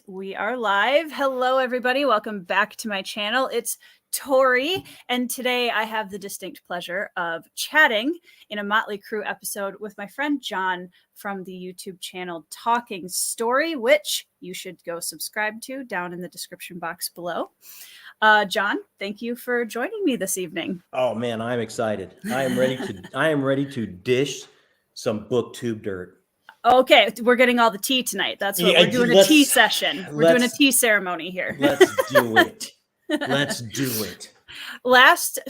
we are live. Hello, everybody. Welcome back to my channel. It's Tori, and today I have the distinct pleasure of chatting in a Motley Crew episode with my friend John from the YouTube channel Talking Story, which you should go subscribe to down in the description box below. John, thank you for joining me this evening. Oh man, I'm excited. I am ready to dish some booktube dirt. Okay, we're getting all the tea tonight. That's what we're doing, a tea session. We're doing a tea ceremony here. Let's do it. Let's do it. Last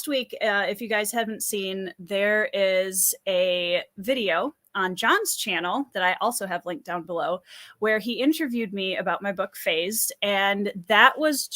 week, if you guys haven't seen, there is a video on John's channel that I also have linked down below, where he interviewed me about my book Phased. And that was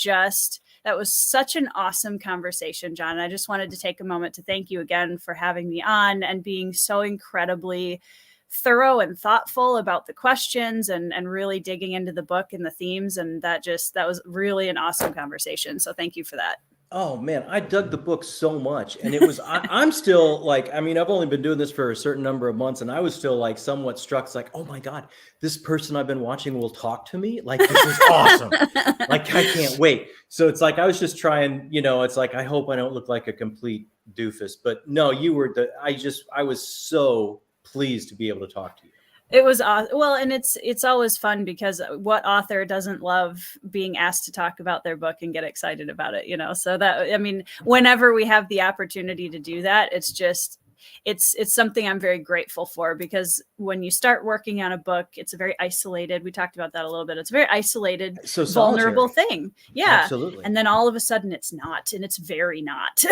such an awesome conversation, John. And I just wanted to take a moment to thank you again for having me on and being so incredibly thorough and thoughtful about the questions and really digging into the book and the themes. And that was really an awesome conversation. So thank you for that. Oh man, I dug the book so much. And it was, I'm still like, I mean, I've only been doing this for a certain number of months and I was still like somewhat struck. It's like, oh my God, this person I've been watching will talk to me. Like, this is awesome. Like, I can't wait. So it's like, I was just trying, it's like, I hope I don't look like a complete doofus, but no, I was so pleased to be able to talk to you. It was awesome. Well, and it's always fun because what author doesn't love being asked to talk about their book and get excited about it, So that, I mean, whenever we have the opportunity to do that, it's something I'm very grateful for, because when you start working on a book, it's a very isolated, we talked about that a little bit. It's a very isolated, so vulnerable thing. Yeah. Absolutely. And then all of a sudden it's not, and it's very not.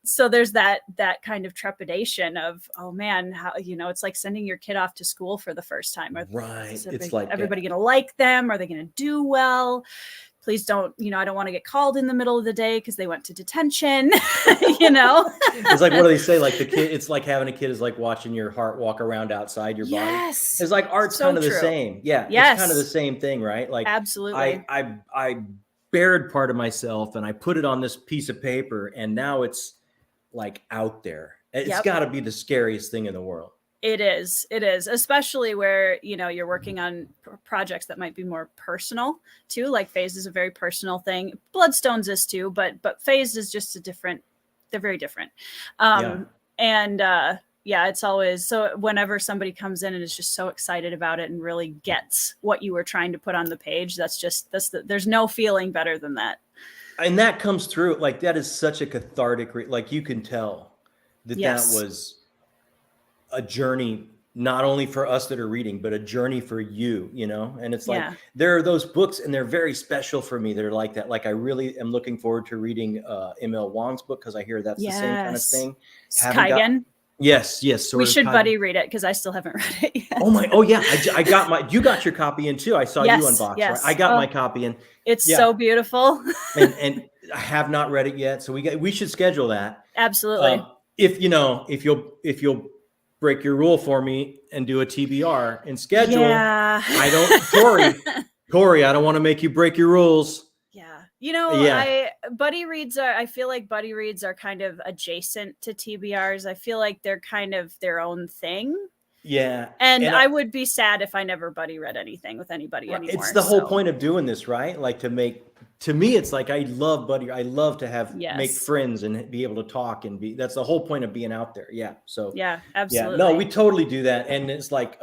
So there's that kind of trepidation of, oh man, how, it's like sending your kid off to school for the first time. Right. It's like everybody going to like them? Are they going to do well? Please don't, I don't want to get called in the middle of the day because they went to detention, It's like, what do they say? Like it's like having a kid is like watching your heart walk around outside your body. Yes. It's like art's so kind of true. the same. Yeah. Yes. It's kind of the same thing, right? Like absolutely. I bared part of myself and I put it on this piece of paper and now it's like out there. It's got to be the scariest thing in the world. It is, especially where, you're working on projects that might be more personal too. Like Phased is a very personal thing. Bloodstones is too, but Phased is just they're very different. It's always, so whenever somebody comes in and is just so excited about it and really gets what you were trying to put on the page, there's no feeling better than that. And that comes through, like, that is such a cathartic, like you can tell that that was a journey, not only for us that are reading, but a journey for you, and it's like, there are those books and they're very special for me. They're like that. Like, I really am looking forward to reading M.L. Wong's book, because I hear that's the same kind of thing. Kaigen. Yes. We should buddy read it, because I still haven't read it yet. Oh yeah. I got you got your copy in too. I saw you unbox, right? I got my copy in. It's so beautiful. and I have not read it yet. So we should schedule that. Absolutely. If you'll break your rule for me and do a TBR and schedule. Yeah. Tori, I don't want to make you break your rules. Yeah. Buddy reads I feel like buddy reads are kind of adjacent to TBRs. I feel like they're kind of their own thing. Yeah. And I would be sad if I never buddy read anything with anybody anymore. It's the whole point of doing this, right? Like, to me, it's like, I love buddy. I love to make friends and be able to talk that's the whole point of being out there. Yeah. So yeah, absolutely. Yeah, no, we totally do that. And it's like,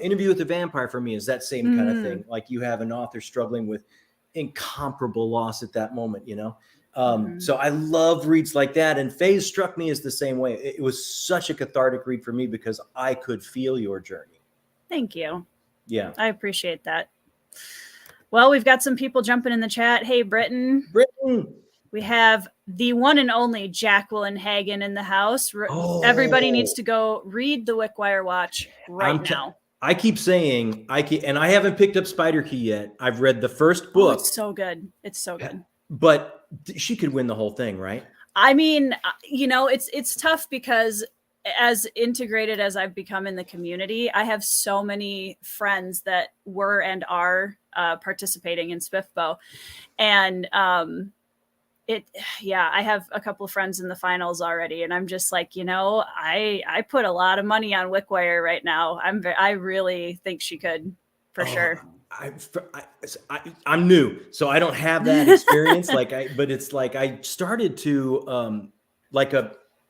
Interview with the Vampire for me is that same kind of thing. Like, you have an author struggling with incomparable loss at that moment, So I love reads like that. And Phased struck me as the same way. It was such a cathartic read for me because I could feel your journey. Thank you. Yeah. I appreciate that. Well, we've got some people jumping in the chat. Hey, Britton. We have the one and only Jacqueline Hagen in the house. Everybody needs to go read the Wickwire Watch now. I keep saying, and I haven't picked up Spider Key yet. I've read the first book. It's so good. It's so good. But she could win the whole thing, right? I mean, it's tough because as integrated as I've become in the community, I have so many friends that were and are participating in SPIFBO. And I have a couple of friends in the finals already, and I'm just like, I put a lot of money on Wickwire right now. I really think she could. for sure. I'm new, so I don't have that experience. But it's like I started to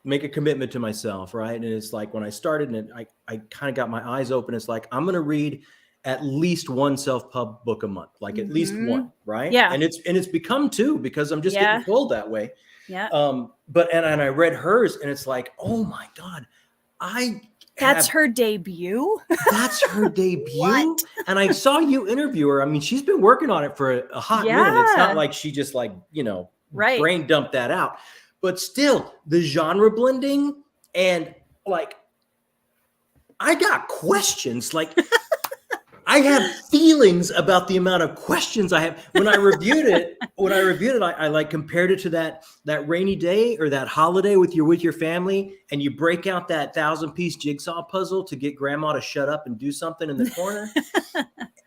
make a commitment to myself, right? And it's like when I started, and I kind of got my eyes open. It's like I'm going to read at least one self-pub book a month, like at least one, right? Yeah, and it's become two because I'm just getting told that way. Yeah. But I read hers, and it's like, oh my God, that's her debut. That's her debut. And I saw you interview her. I mean, she's been working on it for a hot minute. It's not like she just brain dumped that out. But still, the genre blending, and like, I got questions. Like, I have feelings about the amount of questions I have. When I reviewed it, I like compared it to that rainy day or that holiday with your family, and you break out that 1,000-piece jigsaw puzzle to get grandma to shut up and do something in the corner.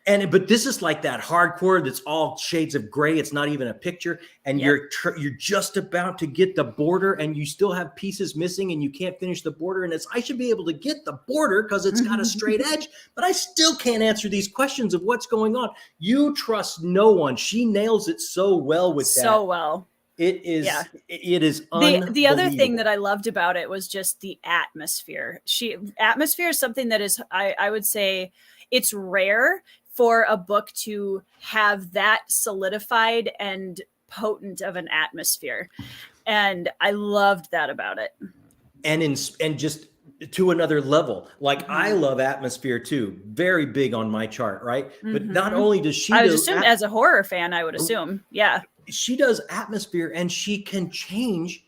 But this is like that hardcore that's all shades of gray. It's not even a picture, and you're just about to get the border, and you still have pieces missing, and you can't finish the border. And I should be able to get the border because it's got a straight edge, but I still can't answer these questions of what's going on. You trust no one. She nails it so well with that. So well. It is. Yeah. It is unbelievable. The other thing that I loved about it was just the atmosphere. Atmosphere is something that is, I would say, it's rare for a book to have that solidified and potent of an atmosphere. And I loved that about it. And just to another level. Like, I love atmosphere too. Very big on my chart, right? But not only does she, I would assume as a horror fan, I would assume. Yeah. She does atmosphere, and she can change.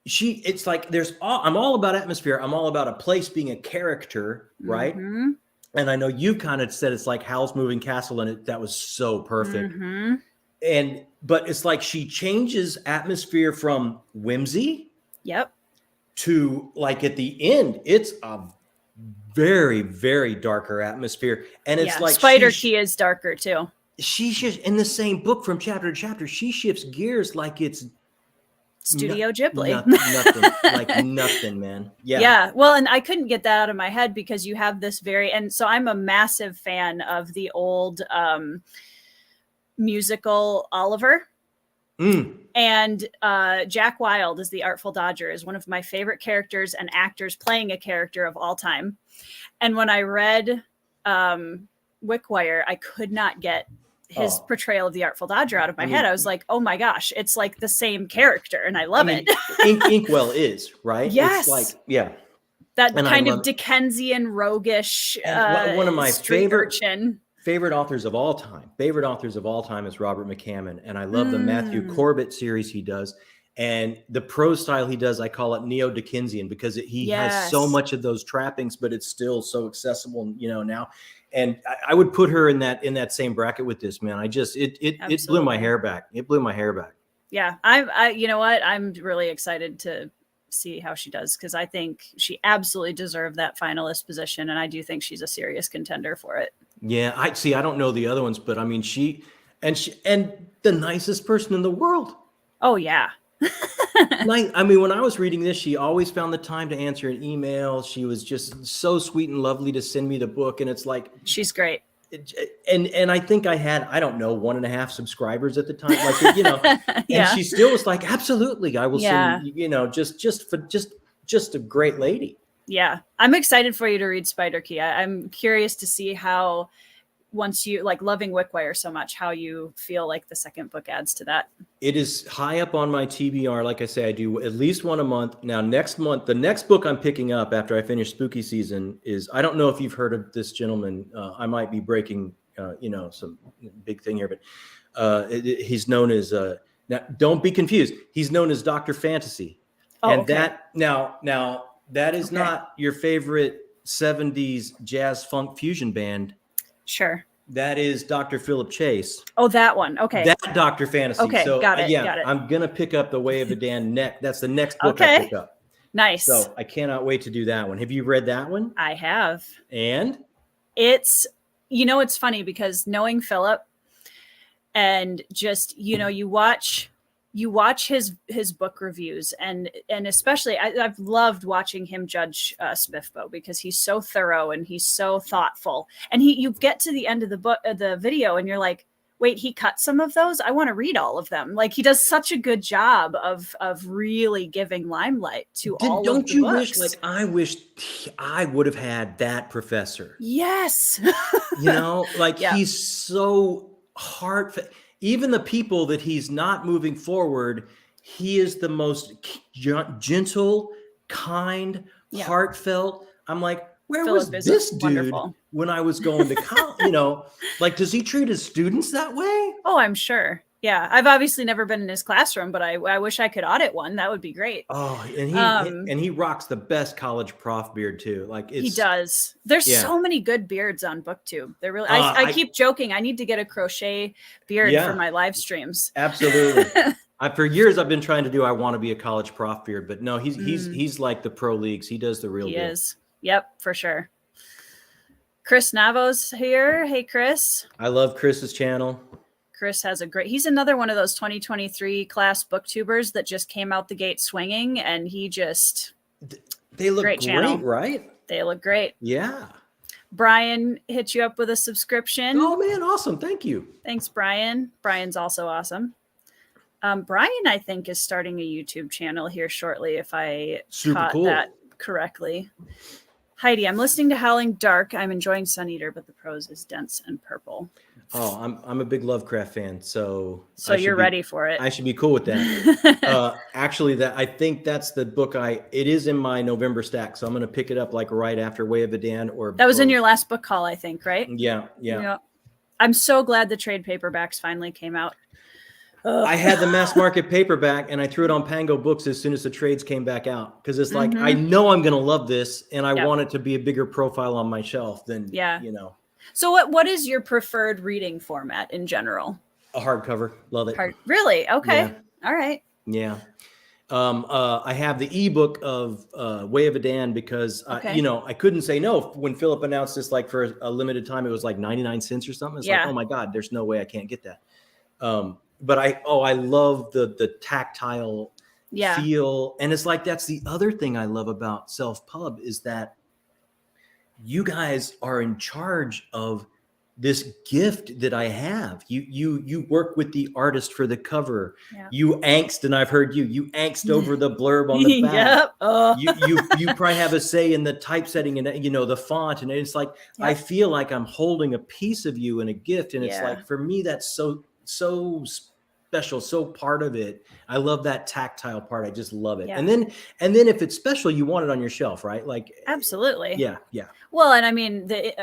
It's like I'm all about atmosphere. I'm all about a place being a character, right? And I know you kind of said it's like Howl's Moving Castle, and that was so perfect. But it's like she changes atmosphere from whimsy. Yep. To like at the end, it's a very, very darker atmosphere. And it's like Spider Key is darker too. She's just in the same book from chapter to chapter. She shifts gears like it's Studio Ghibli. Nothing, like nothing, man. Yeah. Yeah. Well, and I couldn't get that out of my head because you have this and so I'm a massive fan of the old musical Oliver. And Jack Wilde as the Artful Dodger is one of my favorite characters and actors playing a character of all time. And when I read Wickwire, I could not get his portrayal of the Artful Dodger out of my head. I was like, oh my gosh, it's like the same character, and I love it. Inkwell is, right? Yes. It's like, yeah. That and kind of Dickensian, roguish, one of my favorite authors of all time. Favorite authors of all time is Robert McCammon. And I love the Matthew Corbett series he does. And the prose style he does, I call it neo-Dickensian, because he has so much of those trappings, but it's still so accessible, now. And I would put her in that same bracket with this, man. It blew my hair back. It blew my hair back. Yeah. I you know what? I'm really excited to see how she does, because I think she absolutely deserved that finalist position. And I do think she's a serious contender for it. Yeah. I don't know the other ones, but I mean, she and the nicest person in the world. Oh yeah. I mean, when I was reading this, she always found the time to answer an email. She was just so sweet and lovely to send me the book. And it's like, she's great. And I think I had, I don't know, 1.5 subscribers at the time, and she still was like, absolutely, I will send, just a great lady. Yeah. I'm excited for you to read Spider Key. I'm curious to see how, once you loving Wickwire so much, how you feel like the second book adds to that. It is high up on my TBR. Like I say, I do at least one a month. Now, next month, the next book I'm picking up after I finish spooky season is, I don't know if you've heard of this gentleman. I might be breaking, some big thing here, but he's known as, now don't be confused. He's known as Dr. Fantasy. Oh, and okay. that is not your favorite 70s jazz funk fusion band. Sure. That is Dr. Philip Chase. Oh, that one. Okay. That Dr. Fantasy. Okay, so, got it. I'm going to pick up The Way of the Dan Neck. That's the next book I pick up. Nice. So I cannot wait to do that one. Have you read that one? I have. And? It's, it's funny because knowing Philip and just, you watch you watch his book reviews, and especially I've loved watching him judge Spiffbo, because he's so thorough and he's so thoughtful. And you get to the end of the book, the video, and you're like, wait, he cut some of those? I want to read all of them. Like, he does such a good job of really giving limelight to all of the books. Don't you wish, like, I wish I would have had that professor? Yes. You know, like, he's so heartfelt. Even the people that he's not moving forward, he is the most gentle, kind, heartfelt. I'm like, where was this dude when I was going to college? You know, like, does he treat his students that way? Oh, I'm sure. Yeah. I've obviously never been in his classroom, but I wish I could audit one. That would be great. Oh, and he rocks the best college prof beard too. Like, he does. There's so many good beards on BookTube. They're really, I keep joking. I need to get a crochet beard for my live streams. Absolutely. For years I've been trying to do, I want to be a college prof beard, but no, he's like the pro leagues. He does the real deal. He is. Yep, for sure. Chris Navo's here. Hey, Chris. I love Chris's channel. Chris has he's another one of those 2023 class booktubers that just came out the gate swinging, and they look great, right? They look great. Yeah. Brian hit you up with a subscription. Oh man, awesome. Thank you. Thanks, Brian. Brian's also awesome. Brian, I think, is starting a YouTube channel here shortly, if I caught that correctly. Heidi, I'm listening to Howling Dark. I'm enjoying Sun Eater, but the prose is dense and purple. Oh, I'm a big Lovecraft fan, so you're ready for it. I should be cool with that. Actually, I think that's the book it is in my November stack, so I'm going to pick it up like right after Way of Adan. That was in your last book haul, I think, right? Yeah. I'm so glad the trade paperbacks finally came out. I had the mass market paperback, and I threw it on Pango Books as soon as the trades came back out, because it's like, I know I'm going to love this, and I want it to be a bigger profile on my shelf than, you know. So what is your preferred reading format in general? A hardcover. Love it. Really? Okay. Yeah. All right. Yeah. I have the ebook of Way of Adan because, I couldn't say no. When Philip announced this, like, for a limited time, it was like 99 cents or something. It's like, oh my God, there's no way I can't get that. But I love the tactile feel. And it's like, that's the other thing I love about Self-Pub, is that you guys are in charge of this gift that I have. You work with the artist for the cover. Yeah. You angst, and I've heard you angst over the blurb on the back. You probably have a say in the typesetting and, the font. And it's like, I feel like I'm holding a piece of you in a gift. And it's like, for me, that's so special, so part of it. I love that tactile part. I just love it. And then if it's special, you want it on your shelf, right? Like, absolutely. Yeah. Well, and I mean, the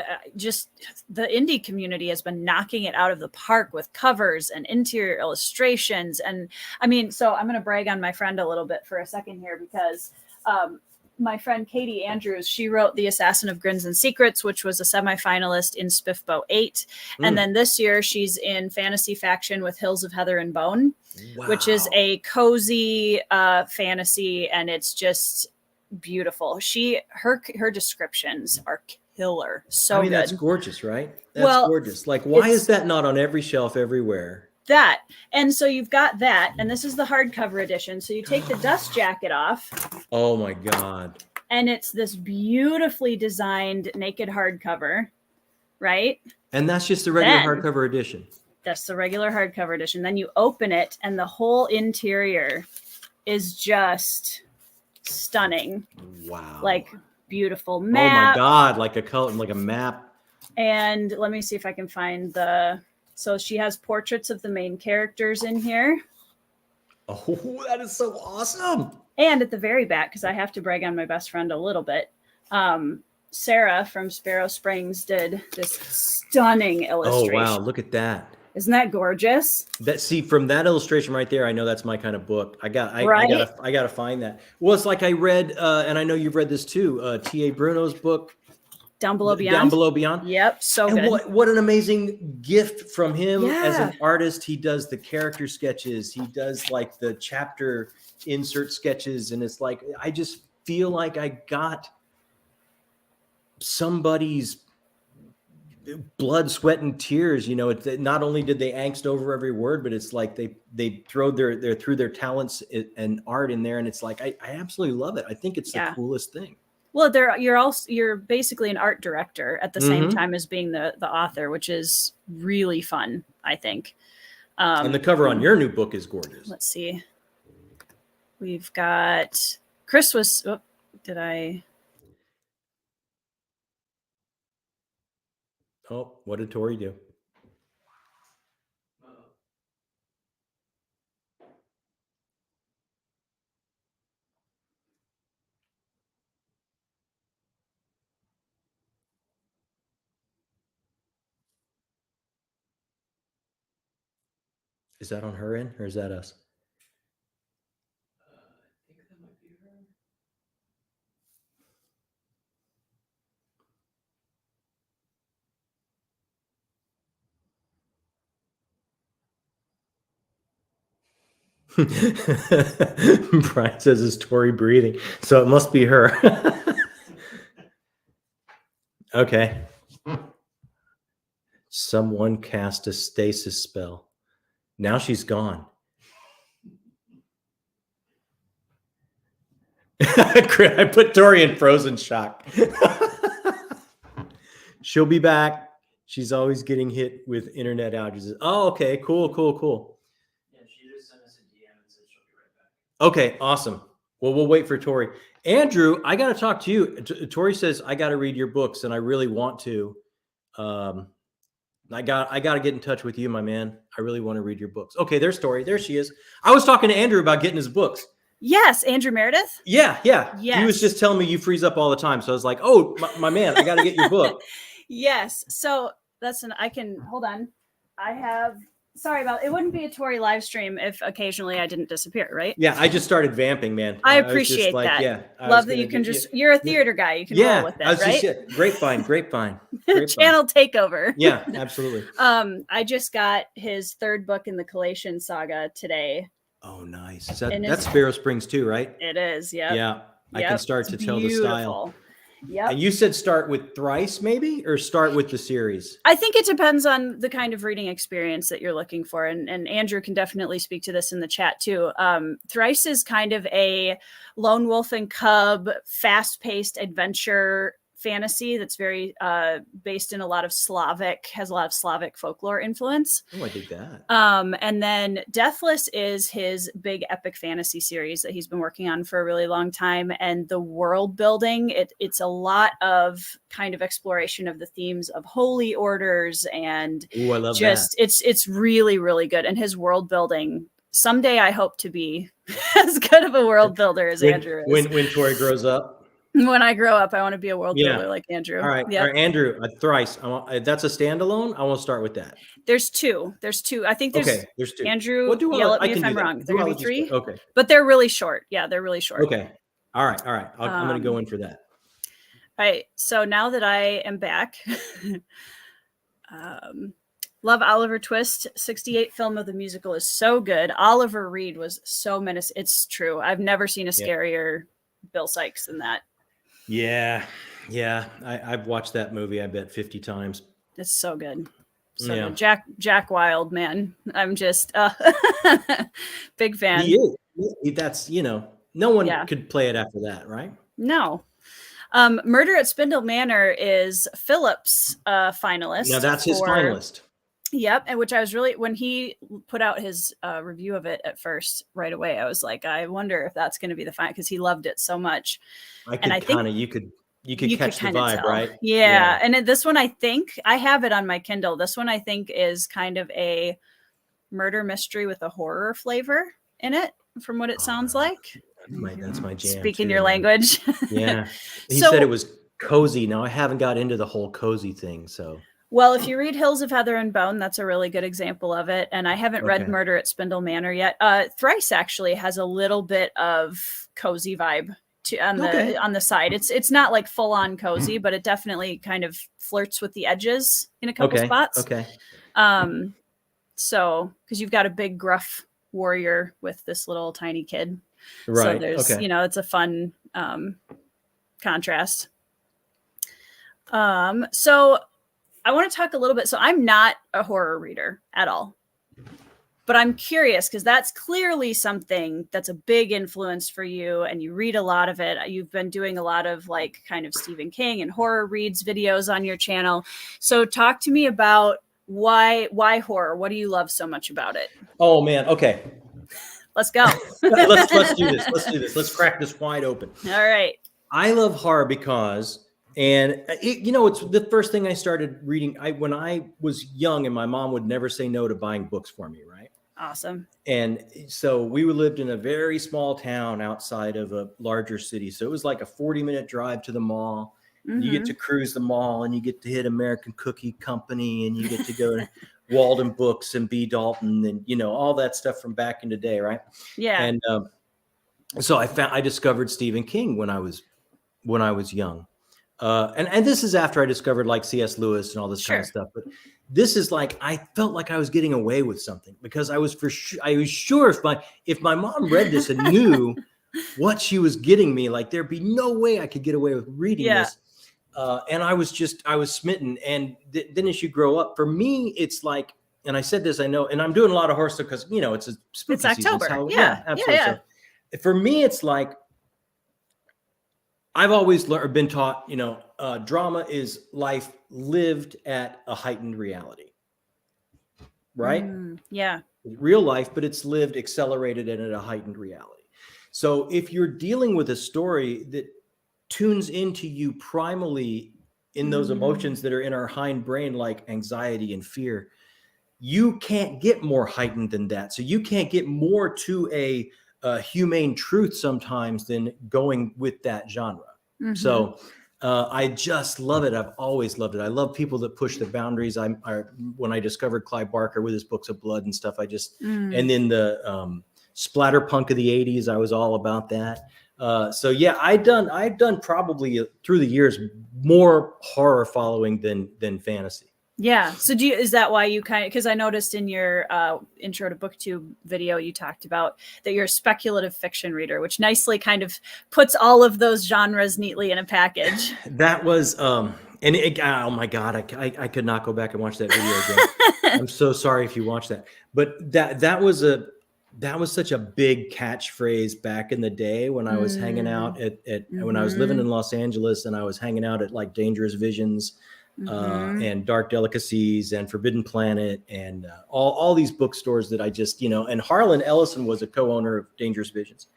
indie community has been knocking it out of the park with covers and interior illustrations. And I mean, so I'm going to brag on my friend a little bit for a second here, because my friend Katie Andrews, she wrote The Assassin of Grins and Secrets, which was a semifinalist in Spiffbo 8. And then this year she's in Fantasy Faction with Hills of Heather and Bone, which is a cozy fantasy, and it's just beautiful. Her descriptions are killer. So good. That's gorgeous, right? That's gorgeous. Like, why is that not on every shelf everywhere? And so you've got that, and this is the hardcover edition. So you take the dust jacket off. Oh my God. And it's this beautifully designed naked hardcover, right? And that's just the regular hardcover edition. That's the regular hardcover edition. Then you open it, and the whole interior is just stunning. Wow. Like, beautiful map. Oh my God, like a color, like a map. And let me see if I can find so she has portraits of the main characters in here. Oh, that is so awesome. And at the very back, because I have to brag on my best friend a little bit, Sarah from Sparrow Springs did this stunning illustration. Oh, wow. Look at that. Isn't that gorgeous? From that illustration right there, I know that's my kind of book. I gotta find that. Well, it's like I read, and I know you've read this too, T.A. Bruno's book, Down Below Beyond. Yep, so and good. What an amazing gift from him as an artist. He does the character sketches. He does like the chapter insert sketches, and it's like, I just feel like I got somebody's blood, sweat, and tears. You know, not only did they angst over every word, but it's like they throw threw their talents and art in there, and it's like I absolutely love it. I think it's the coolest thing. Well, you're basically an art director at the same time as being the author, which is really fun, I think. And the cover on your new book is gorgeous. Let's see. We've got Chris was. Oh, did I? Oh, what did Tori do? Is that on her end or is that us? I think that might be her. Brian says, "Is Tori breathing?" So it must be her. Okay. Someone cast a stasis spell. Now she's gone. I put Tori in frozen shock. She'll be back. She's always getting hit with internet outages. Oh, okay. Cool. Yeah, she just sent us a DM and said she'll be right back. Okay, awesome. Well, we'll wait for Tori. Andrew, I got to talk to you. Tori says I got to read your books, and I really want to. I got to get in touch with you, my man. I really want to read your books. Okay, there's Tori. There she is. I was talking to Andrew about getting his books. Yes, Andrew Meredith. Yeah. Yes. He was just telling me you freeze up all the time. So I was like, oh, my man, I got to get your book. Yes. So I can hold on. Sorry about it. Wouldn't be a Tori live stream if occasionally I didn't disappear, right? Yeah, I just started vamping, man. I appreciate that. Yeah, love that you can you're a theater guy. You can roll with it, right? Grapevine. Channel takeover. Yeah, absolutely. I just got his third book in the Collation saga today. Oh, nice. That's Sparrow Springs too, right? It is. Yeah. Yeah. I can start to tell the style. Yeah. And you said start with Thrice maybe, or start with the series? I think it depends on the kind of reading experience that you're looking for. And Andrew can definitely speak to this in the chat too. Thrice is kind of a lone wolf and cub, fast-paced adventure fantasy that's very based in a lot of Slavic folklore influence. Oh, I dig that. And then Deathless is his big epic fantasy series that he's been working on for a really long time. And the world building, it's a lot of kind of exploration of the themes of holy orders and I love that. It's really, really good. And his world building, someday I hope to be as good of a world builder as Andrew is. When Tori grows up. When I grow up, I want to be a world builder like Andrew. All right. Yep. All right, Andrew, Thrice. That's a standalone. I want to start with that. There's two. I think there's two. Andrew, yell at me if I'm wrong. There going to be three. Okay. But they're really short. Yeah, they're really short. Okay. All right. I'm going to go in for that. All right. So now that I am back, love Oliver Twist. 68 film of the musical is so good. Oliver Reed was so menacing. It's true. I've never seen a scarier Bill Sykes than that. Yeah. I've watched that movie, I bet 50 times. It's so good. Good. Jack Wild, man. I'm just big fan. He is. That's, no one could play it after that, right? No. Murder at Spindle Manor is Philip's finalist. Now that's his finalist. Yep. And which I was really, when he put out his review of it at first, right away, I was like, I wonder if that's going to be the final, because he loved it so much. You could catch the vibe, tell. Right? Yeah. And this one, I think I have it on my Kindle. This one, I think, is kind of a murder mystery with a horror flavor in it, from what it sounds like. That's my jam. Speaking your language. Yeah. He said it was cozy. Now I haven't got into the whole cozy thing. So. Well, if you read Hills of Heather and Bone, that's a really good example of it. And I haven't read Murder at Spindle Manor yet. Thrice actually has a little bit of cozy vibe on the side. It's not like full on cozy, but it definitely kind of flirts with the edges in a couple spots. Okay. So because you've got a big gruff warrior with this little tiny kid, right? So there's it's a fun contrast. So I want to talk a little bit. So I'm not a horror reader at all, but I'm curious because that's clearly something that's a big influence for you, and you read a lot of it. You've been doing a lot of like kind of Stephen King and horror reads videos on your channel. So talk to me about why horror? What do you love so much about it? Oh man. Okay. Let's go. let's do this. Let's do this. Let's crack this wide open. All right. I love horror because, and it's the first thing I started reading. When I was young, and my mom would never say no to buying books for me, right? Awesome. And so we lived in a very small town outside of a larger city. So it was like a 40-minute drive to the mall. Mm-hmm. You get to cruise the mall, and you get to hit American Cookie Company, and you get to go to Walden Books and B. Dalton, and all that stuff from back in the day, right? Yeah. And so I discovered Stephen King when I was young. And this is after I discovered like C.S. Lewis and all this kind of stuff. But this is like, I felt like I was getting away with something because I was sure if my mom read this and knew what she was getting me, like there'd be no way I could get away with reading this. And I was smitten. And then as you grow up, for me, it's like, and I said this, I know, and I'm doing a lot of horror stuff because, it's a spooky it's October. season. Yeah, absolutely. Yeah. So for me, it's like, I've always been taught, drama is life lived at a heightened reality, right? Yeah. Real life, but it's lived, accelerated, and at a heightened reality. So if you're dealing with a story that tunes into you primally in those emotions that are in our hind brain, like anxiety and fear, you can't get more heightened than that. So you can't get more to a humane truth sometimes than going with that genre. Mm-hmm. So I just love it. I've always loved it. I love people that push the boundaries. When I discovered Clive Barker with his books of blood and stuff, and then the splatter punk of the 80s, I was all about that. So yeah, I've done probably through the years more horror following than fantasy. Yeah. So is that why you because I noticed in your intro to BookTube video, you talked about that you're a speculative fiction reader, which nicely kind of puts all of those genres neatly in a package. That was, oh my God, I could not go back and watch that video again. I'm so sorry if you watched that, but that was such a big catchphrase back in the day when I was hanging out when I was living in Los Angeles, and I was hanging out at like Dangerous Visions, and Dark Delicacies and Forbidden Planet and all these bookstores that I just, and Harlan Ellison was a co-owner of Dangerous Visions,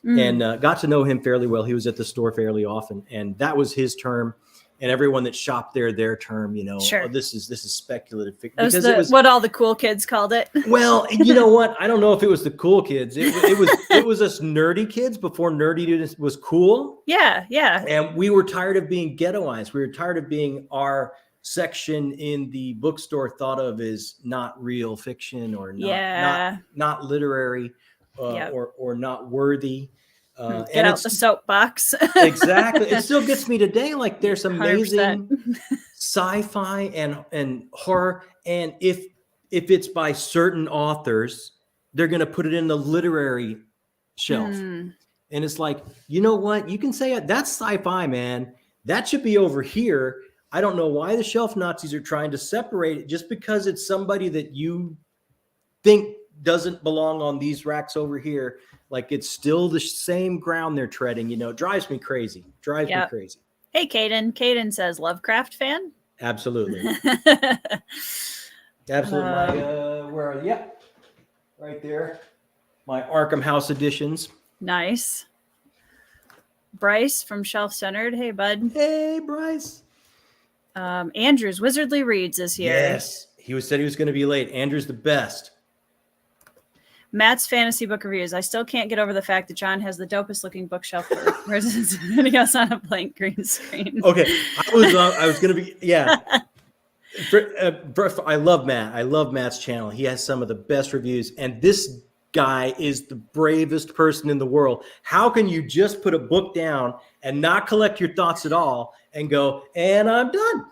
and got to know him fairly well. He was at the store fairly often, and that was his term. And everyone that shopped there, their term, oh, this is speculative fiction. Because it was what all the cool kids called it. Well, you know what? I don't know if it was the cool kids. It was us nerdy kids before nerdy was cool. Yeah, yeah. And we were tired of being ghettoized. We were tired of being our section in the bookstore thought of as not real fiction or not literary or not worthy. Get out the soapbox. Exactly. It still gets me today. Like there's amazing 100%. Sci-fi and horror. And if it's by certain authors, they're going to put it in the literary shelf. And it's like, you know what? You can say that's sci-fi, man. That should be over here. I don't know why the shelf Nazis are trying to separate it just because it's somebody that you think doesn't belong on these racks over here. Like it's still the same ground they're treading, it drives me crazy. Me crazy. Hey, Caden. Caden says Lovecraft fan. Absolutely. Absolutely. Where are you? Yeah. Right there. My Arkham House editions. Nice. Bryce from Shelf Centered. Hey, bud. Hey, Bryce. Andrew's Wizardly Reads is here. Yes. Said he was going to be late. Andrew's the best. Matt's fantasy book reviews. I still can't get over the fact that John has the dopest looking bookshelf versus videos on a blank green screen. Okay. I was going to be, yeah. I love Matt. I love Matt's channel. He has some of the best reviews, and this guy is the bravest person in the world. How can you just put a book down and not collect your thoughts at all and go, and I'm done,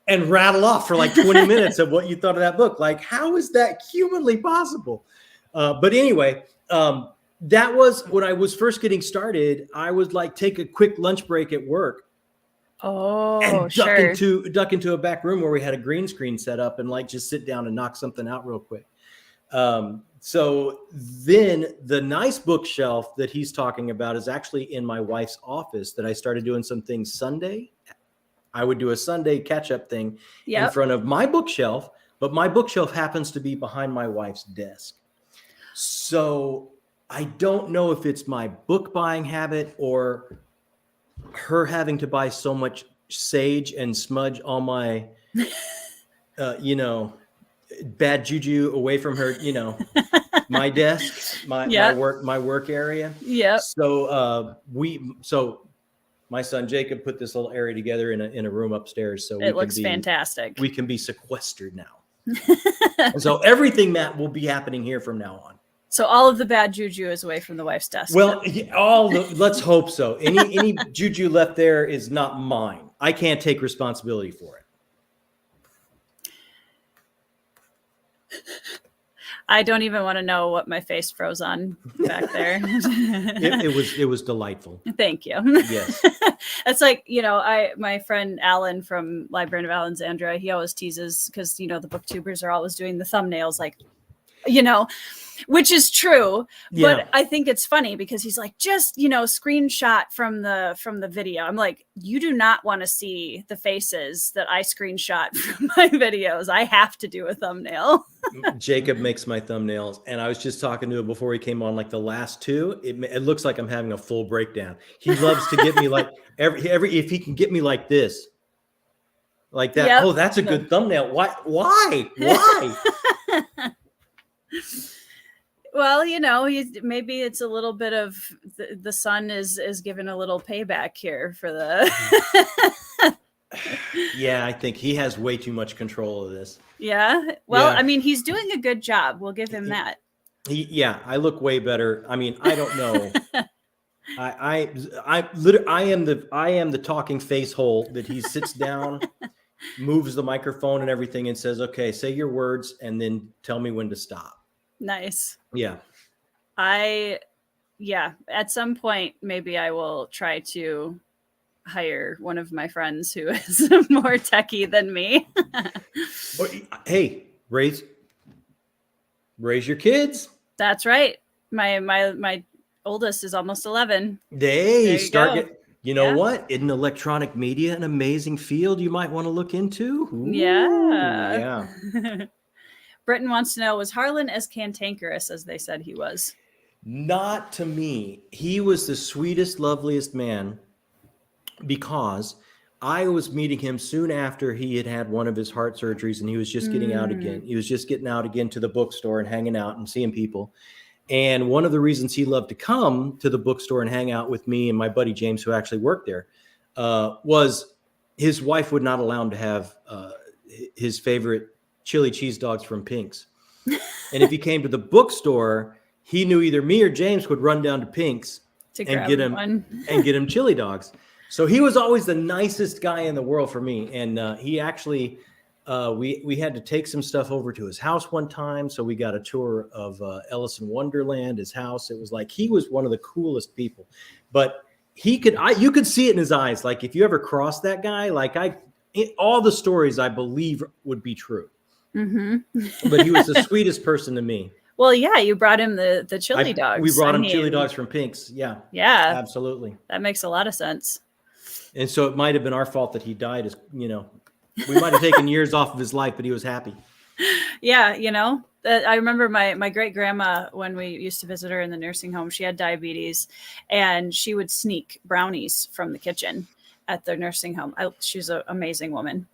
and rattle off for like 20 minutes of what you thought of that book? Like, how is that humanly possible? But anyway, that was when I was first getting started. I would like take a quick lunch break at work Oh, and sure. duck into a back room where we had a green screen set up and like just sit down and knock something out real quick. So then the nice bookshelf that he's talking about is actually in my wife's office that I started doing some things Sunday. I would do a Sunday catch-up thing in front of my bookshelf, but my bookshelf happens to be behind my wife's desk. So I don't know if it's my book buying habit or her having to buy so much sage and smudge all my, bad juju away from her, my desk, my work area. Yeah. So my son Jacob put this little area together in a room upstairs. So it looks fantastic. We can be sequestered now. And so everything, Matt, will be happening here from now on. So all of the bad juju is away from the wife's desk. Well, let's hope so. Any juju left there is not mine. I can't take responsibility for it. I don't even want to know what my face froze on back there. It was delightful. Thank you. Yes. It's like, my friend Alan from Librarian of Alexandria, he always teases because, the booktubers are always doing the thumbnails, like, which is true. Yeah. But I think it's funny because he's like, just, screenshot from the video. I'm like, you do not want to see the faces that I screenshot from my videos. I have to do a thumbnail. Jacob makes my thumbnails, and I was just talking to him before he came on, like the last two. It looks like I'm having a full breakdown. He loves to get me like if he can get me like this, like that. Yep. Oh, that's a good thumbnail. Why? Well, maybe it's a little bit of the son is giving a little payback here for the. Yeah, I think he has way too much control of this. Yeah. Well, yeah. I mean, he's doing a good job. We'll give him that. I look way better. I mean, I don't know. I am the talking face hole that he sits down, moves the microphone and everything, and says, "Okay, say your words, and then tell me when to stop." Nice. Yeah. At some point, maybe I will try to hire one of my friends who is more techie than me. Hey, raise your kids. That's right. My oldest is almost 11. You know what? Isn't electronic media an amazing field you might want to look into? Ooh, yeah. Britton wants to know, was Harlan as cantankerous as they said he was? Not to me. He was the sweetest, loveliest man, because I was meeting him soon after he had one of his heart surgeries, and he was just getting out again. He was just getting out again to the bookstore and hanging out and seeing people. And one of the reasons he loved to come to the bookstore and hang out with me and my buddy James, who actually worked there, was his wife would not allow him to have his favorite chili cheese dogs from Pink's. And if he came to the bookstore, he knew either me or James would run down to Pink's and get him chili dogs. So he was always the nicest guy in the world for me. And he actually, we had to take some stuff over to his house one time. So we got a tour of Alice in Wonderland, his house. It was like, he was one of the coolest people. But you could see it in his eyes. Like, if you ever crossed that guy, all the stories I believe would be true. Mm-hmm. But he was the sweetest person to me. Well, yeah, you brought him the chili dogs. We brought him chili dogs from Pink's. Yeah. Yeah. Absolutely. That makes a lot of sense. And so it might have been our fault that he died. We might have taken years off of his life, but he was happy. Yeah. I remember my great grandma, when we used to visit her in the nursing home, she had diabetes, and she would sneak brownies from the kitchen at the nursing home. She's an amazing woman.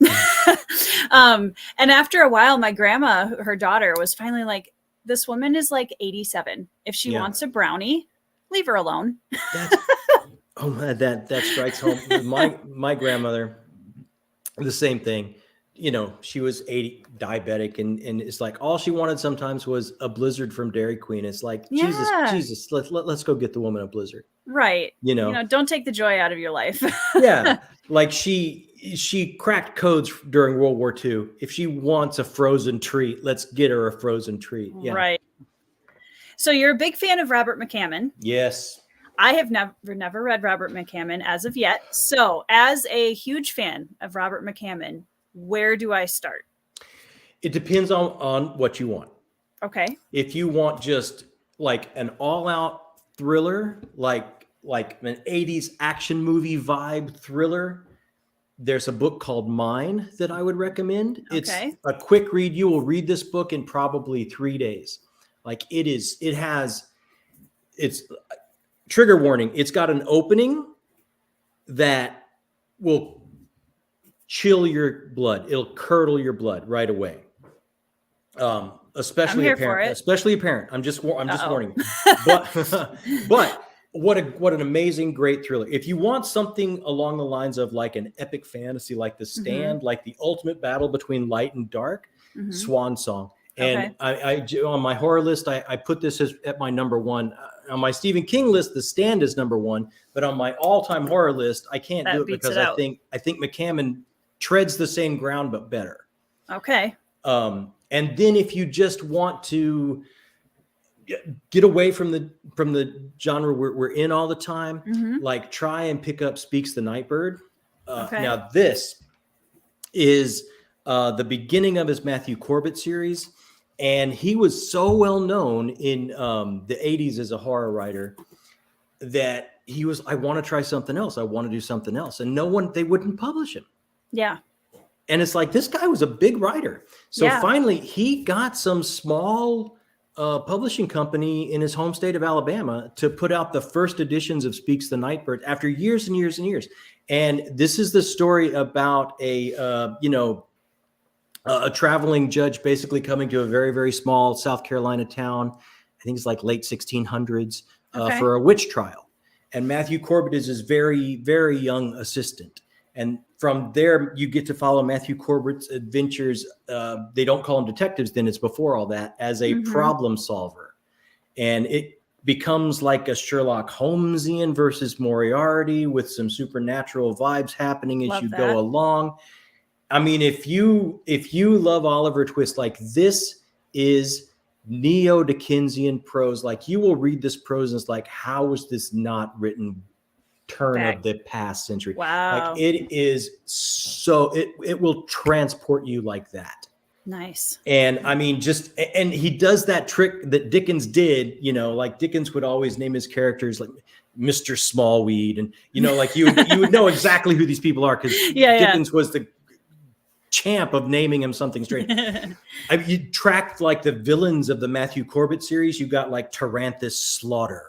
And after a while, my grandma, her daughter, was finally like, this woman is like 87. If she wants a brownie, leave her alone. That strikes home. My grandmother, the same thing. She was 80, diabetic, and it's like all she wanted sometimes was a Blizzard from Dairy Queen. It's like, Jesus, let's go get the woman a Blizzard. Right. Don't take the joy out of your life. Yeah. Like she cracked codes during World War II. If she wants a frozen treat, let's get her a frozen treat. Yeah. Right. So you're a big fan of Robert McCammon. Yes. I have never read Robert McCammon as of yet. So, as a huge fan of Robert McCammon, where do I start? It depends on what you want. Okay. If you want just like an all-out thriller, like an 80s action movie vibe thriller, there's a book called Mine that I would recommend. It's a quick read. You will read this book in probably 3 days. Like it's trigger warning. It's got an opening that will chill your blood. It'll curdle your blood right away. Especially apparent. I'm just warning you. But what an amazing, great thriller. If you want something along the lines of like an epic fantasy, like The Stand, like the ultimate battle between light and dark, swan song. And I on my horror list, I put this as at my number one. On my Stephen King list, The Stand is number one. But on my all-time horror list, I can't do it because I think McCammon treads the same ground but better. Okay. And then if you just want to get away from the genre we're in all the time, like try and pick up Speaks the Nightbird. Now this is the beginning of his Matthew Corbett series, and he was so well known in the 80s as a horror writer that he was, I want to try something else. I want to do something else. And they wouldn't publish him. Yeah. And it's like, this guy was a big writer. So finally he got some small publishing company in his home state of Alabama to put out the first editions of Speaks the Nightbird after years and years and years. And this is the story about a traveling judge basically coming to a very, very small South Carolina town. I think it's like late 1600s for a witch trial. And Matthew Corbett is his very, very young assistant. And from there, you get to follow Matthew Corbett's adventures. They don't call him detectives then, it's before all that, as a problem solver. And it becomes like a Sherlock Holmesian versus Moriarty with some supernatural vibes happening as go along. I mean, if you love Oliver Twist, like this is neo-Dickensian prose. Like you will read this prose and it's like, how was this not written of the past century? Wow. Like it is so it will transport you like that. Nice. And I mean, and he does that trick that Dickens did, like Dickens would always name his characters like Mr. Smallweed. And, like you would know exactly who these people are because Dickens was the champ of naming him something strange. You tracked like the villains of the Matthew Corbett series. You got like Taranthus Slaughter.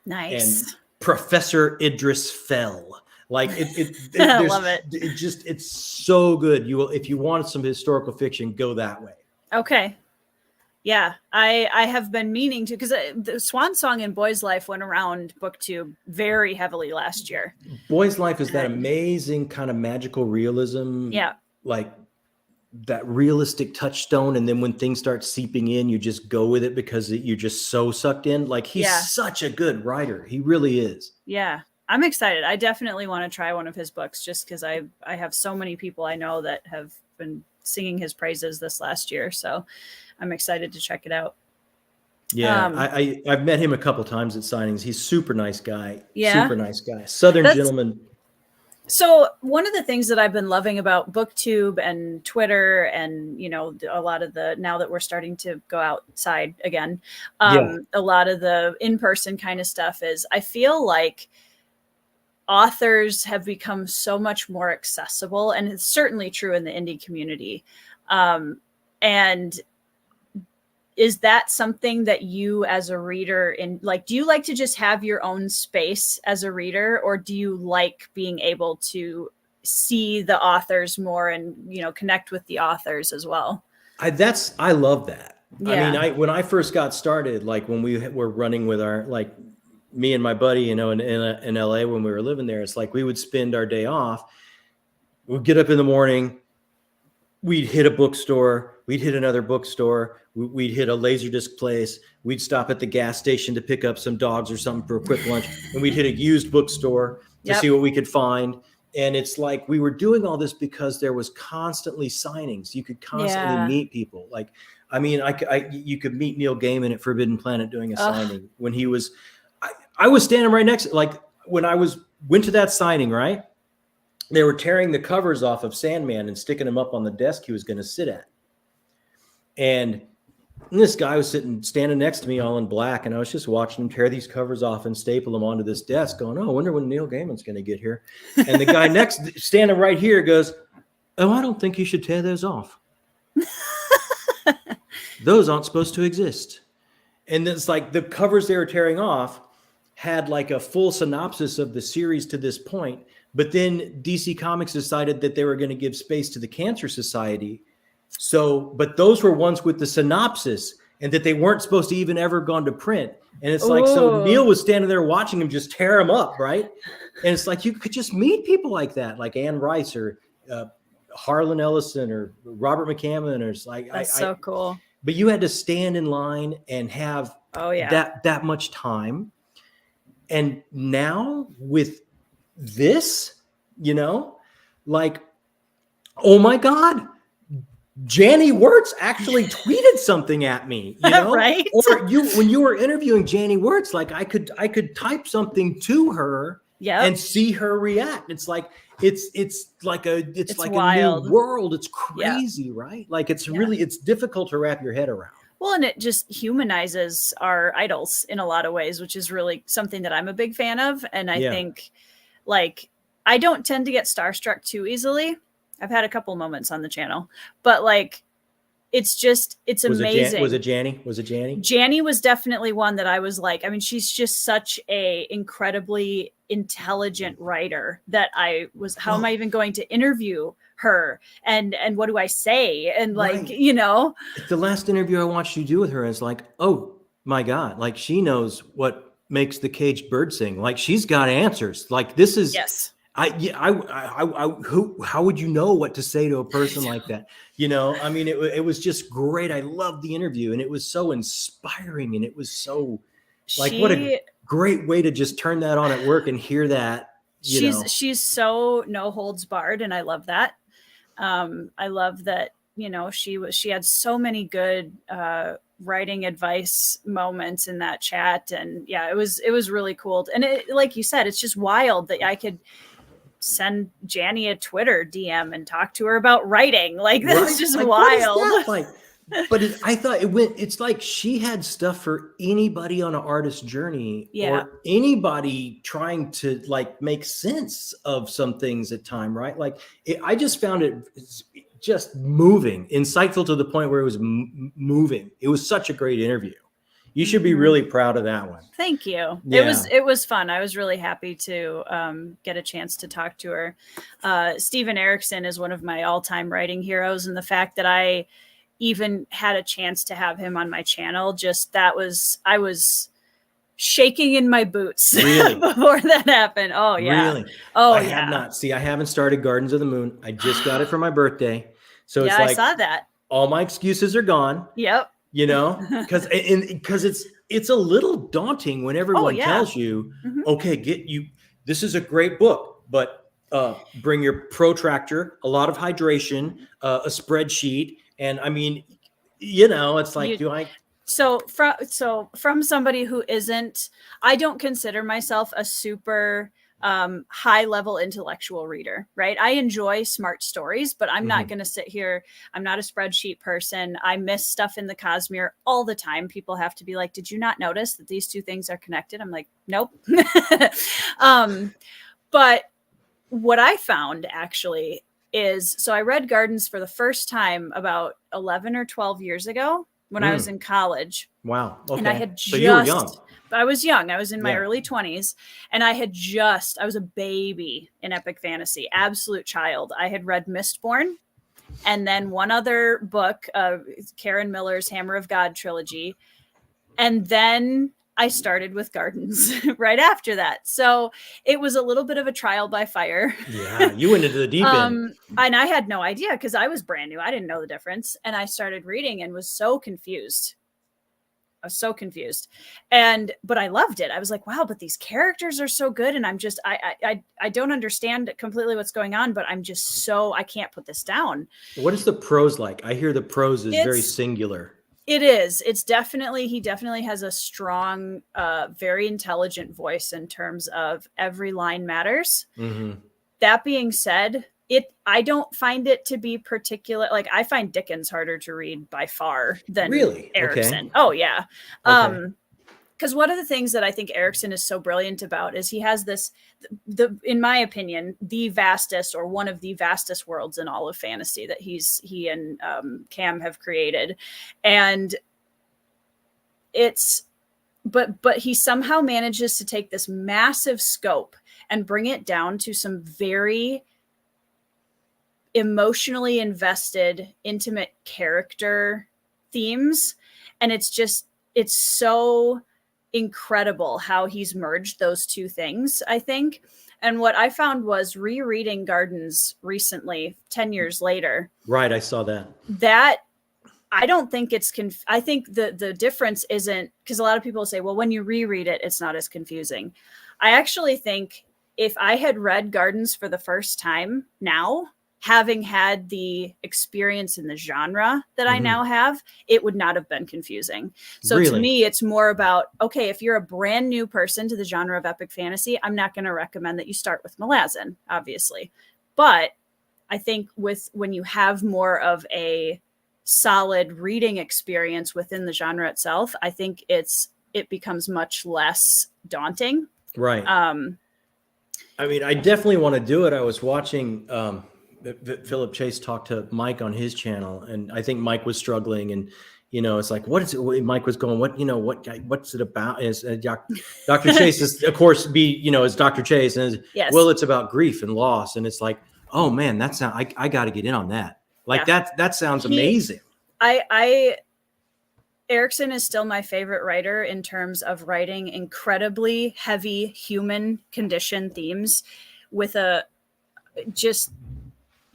Nice. And Professor Idris Fell. Like I love it. It's so good. If you want some historical fiction, go that way. Okay. Yeah, I have been meaning to, because the Swan Song and Boy's Life went around BookTube very heavily last year. Boy's Life is that amazing kind of magical realism. Yeah. Like that realistic touchstone. And then when things start seeping in, you just go with it because you're just so sucked in. Like he's such a good writer. He really is. Yeah. I'm excited. I definitely want to try one of his books just because I have so many people I know that have been singing his praises this last year. So I'm excited to check it out. Yeah. I've met him a couple times at signings. He's super nice guy. Yeah. Super nice guy. Southern gentleman. So one of the things that I've been loving about BookTube and Twitter and, a lot of now that we're starting to go outside again, a lot of the in-person kind of stuff is I feel like authors have become so much more accessible, and it's certainly true in the indie community. And is that something that you as a reader do you like to just have your own space as a reader, or do you like being able to see the authors more and, connect with the authors as well? I love that. Yeah. I mean, when I first got started, like when we were running with our, like me and my buddy, in LA, when we were living there, it's like we would spend our day off. We'd get up in the morning, we'd hit a bookstore, we'd hit another bookstore, we'd hit a Laserdisc place, we'd stop at the gas station to pick up some dogs or something for a quick lunch, and we'd hit a used bookstore to see what we could find. And it's like we were doing all this because there was constantly signings. You could constantly meet people. Like, I mean, you could meet Neil Gaiman at Forbidden Planet doing a signing when he was. I was standing right next, like when went to that signing, right? They were tearing the covers off of Sandman and sticking them up on the desk he was going to sit at. And this guy was standing next to me all in black, and I was just watching him tear these covers off and staple them onto this desk going, oh, I wonder when Neil Gaiman's going to get here. And the guy standing right here goes, oh, I don't think you should tear those off. Those aren't supposed to exist. And it's like the covers they were tearing off had like a full synopsis of the series to this point. But then DC Comics decided that they were going to give space to the Cancer Society. But those were ones with the synopsis and that they weren't supposed to even ever gone to print. And it's like, so Neil was standing there watching him just tear them up, right? And it's like, you could just meet people like that, like Anne Rice or Harlan Ellison or Robert McCammon, or it's like, that's so cool. But you had to stand in line and have that much time. And now with this, like, oh my God, Janny Wirtz actually tweeted something at me, right? Or when you were interviewing Janny Wirtz, like I could type something to her and see her react. It's like, it's like a new world. It's crazy, right? Like it's difficult to wrap your head around. Well, and it just humanizes our idols in a lot of ways, which is really something that I'm a big fan of. And I think, like, I don't tend to get starstruck too easily. I've had a couple moments on the channel, but like, it's amazing. Was it Janny? Janny was definitely one that I was like, I mean, she's just such a incredibly intelligent writer that how am I even going to interview her? And what do I say? And like, the last interview I watched you do with her is like, oh my God, like she knows what makes the caged bird sing. Like she's got answers. Like this is, how would you know what to say to a person like that? I mean, it was just great. I loved the interview and it was so inspiring and it was so like, what a great way to just turn that on at work and hear that. She's so no holds barred. And I love that. I love that, she had so many good, writing advice moments in that chat. And it was really cool. And like you said, it's just wild that I could send Janny a Twitter DM and talk to her about writing. Like that's just like, wild. What is that like? But I thought it's like she had stuff for anybody on an artist journey or anybody trying to like make sense of some things at time, right? Like I just found it just moving, insightful to the point where it was moving. It was such a great interview. You should be really proud of that one. Thank you. Yeah. It was fun. I was really happy to get a chance to talk to her. Steven Erikson is one of my all-time writing heroes, and the fact that I even had a chance to have him on my channel, I was shaking in my boots before that happened. Oh yeah. Really? Oh I have not. See, I haven't started Gardens of the Moon. I just got it for my birthday. So it's like, I saw that. All my excuses are gone. Yep. Because it's a little daunting when everyone tells you, okay, this is a great book, but bring your protractor, a lot of hydration, a spreadsheet. And I mean, it's like, So from somebody who I don't consider myself a super high level intellectual reader, right? I enjoy smart stories, but I'm not going to sit here. I'm not a spreadsheet person. I miss stuff in the Cosmere all the time. People have to be like, did you not notice that these two things are connected? I'm like, nope. But what I found actually is, so I read Gardens for the first time about 11 or 12 years ago when I was in college. Wow. Okay. And I had so you were young. I was young. I was in my early 20s, and I was a baby in epic fantasy, absolute child. I had read Mistborn and then one other book, Karen Miller's Hammer of God trilogy. And then I started with Gardens right after that. So it was a little bit of a trial by fire. Yeah, you went into the deep end. And I had no idea because I was brand new. I didn't know the difference. And I started reading and was so confused. But I loved it. I was like, wow, but these characters are so good. And I'm just, I don't understand completely what's going on, but I'm just I can't put this down. What is the prose like? I hear the prose is very singular. It is. It's definitely, he definitely has a strong, very intelligent voice in terms of every line matters. Mm-hmm. That being said, I don't find it to be particular. Like, I find Dickens harder to read by far than Really? Erikson. Okay. Oh yeah. Okay. Because one of the things that I think Erikson is so brilliant about is he has this, in my opinion, the vastest, or one of the vastest worlds in all of fantasy that he and Cam have created, and but he somehow manages to take this massive scope and bring it down to some very emotionally invested, intimate character themes, and it's so incredible how he's merged those two things, I think. And what I found was rereading Gardens recently, 10 years later. Right, I saw that. That I don't think it's I think the difference isn't, because a lot of people say, well, when you reread it, it's not as confusing. I actually think if I had read Gardens for the first time now, having had the experience in the genre that I now have, it would not have been confusing. So to me, it's more about, okay, if you're a brand new person to the genre of epic fantasy, I'm not going to recommend that you start with Malazan, obviously. But I think when you have more of a solid reading experience within the genre itself, I think it becomes much less daunting. Right. I mean, I definitely want to do it. I was watching Philip Chase talk to Mike on his channel, and I think Mike was struggling, and it's like, what is it? Mike was going, what's it about? Is Dr. Chase is, of course, is Dr. Chase, and yes. Well, it's about grief and loss, and it's like, oh man, I got to get in on that. Like that sounds amazing. Erikson is still my favorite writer in terms of writing incredibly heavy human condition themes with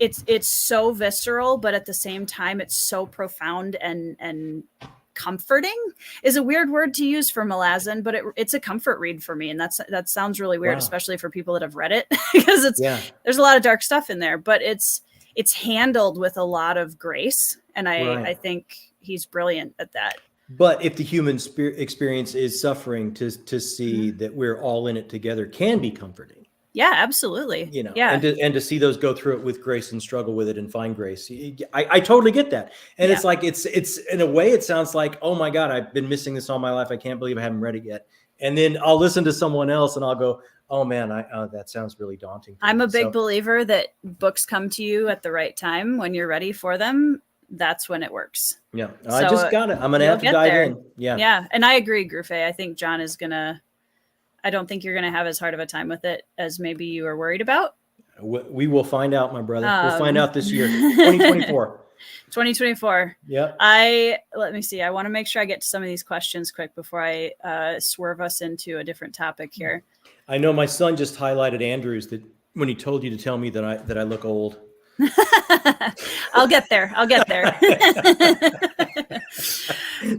it's so visceral, but at the same time, it's so profound and comforting is a weird word to use for Malazan, but it's a comfort read for me. And that sounds really weird, especially for people that have read it, because there's a lot of dark stuff in there, but it's handled with a lot of grace. And I think he's brilliant at that. But if the human experience is suffering, to see that we're all in it together can be comforting. Yeah, absolutely. And to see those go through it with grace and struggle with it and find grace. I totally get that. And it's like, it's in a way, it sounds like, oh my God, I've been missing this all my life. I can't believe I haven't read it yet. And then I'll listen to someone else and I'll go, oh man, that sounds really daunting. I'm a big believer that books come to you at the right time when you're ready for them. That's when it works. Yeah. I just got it. I'm going to have to dive in. Yeah. Yeah. And I agree, Grufe. I think John is I don't think you're going to have as hard of a time with it as maybe you were worried about. We will find out, my brother. We'll find out this year, 2024. 2024. Yeah. Let me see. I want to make sure I get to some of these questions quick before I swerve us into a different topic here. I know my son just highlighted Andrews that when he told you to tell me that I look old. I'll get there.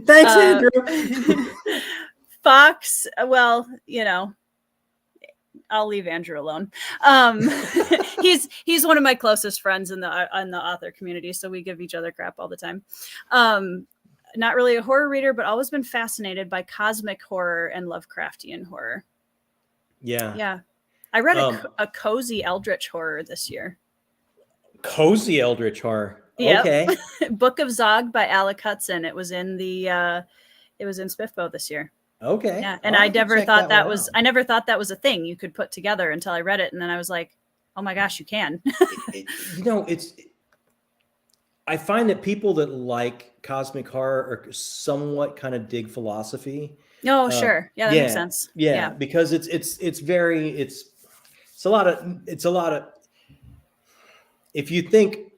Thanks, Andrew. Fox, well, I'll leave Andrew alone. He's one of my closest friends in the author community, so we give each other crap all the time. Not really a horror reader, but always been fascinated by cosmic horror and Lovecraftian horror. Yeah. I read a cozy eldritch horror this year. Cozy eldritch horror. Yep. Okay. Book of Zog by Alec Hudson. It was in Spiffbo this year. Okay. Yeah. And I never thought that was a thing you could put together until I read it. And then I was like, oh my gosh, you can. I find that people that like cosmic horror are somewhat kind of dig philosophy. Oh, sure. Yeah, that makes sense. Yeah. Because it's a lot of, if you think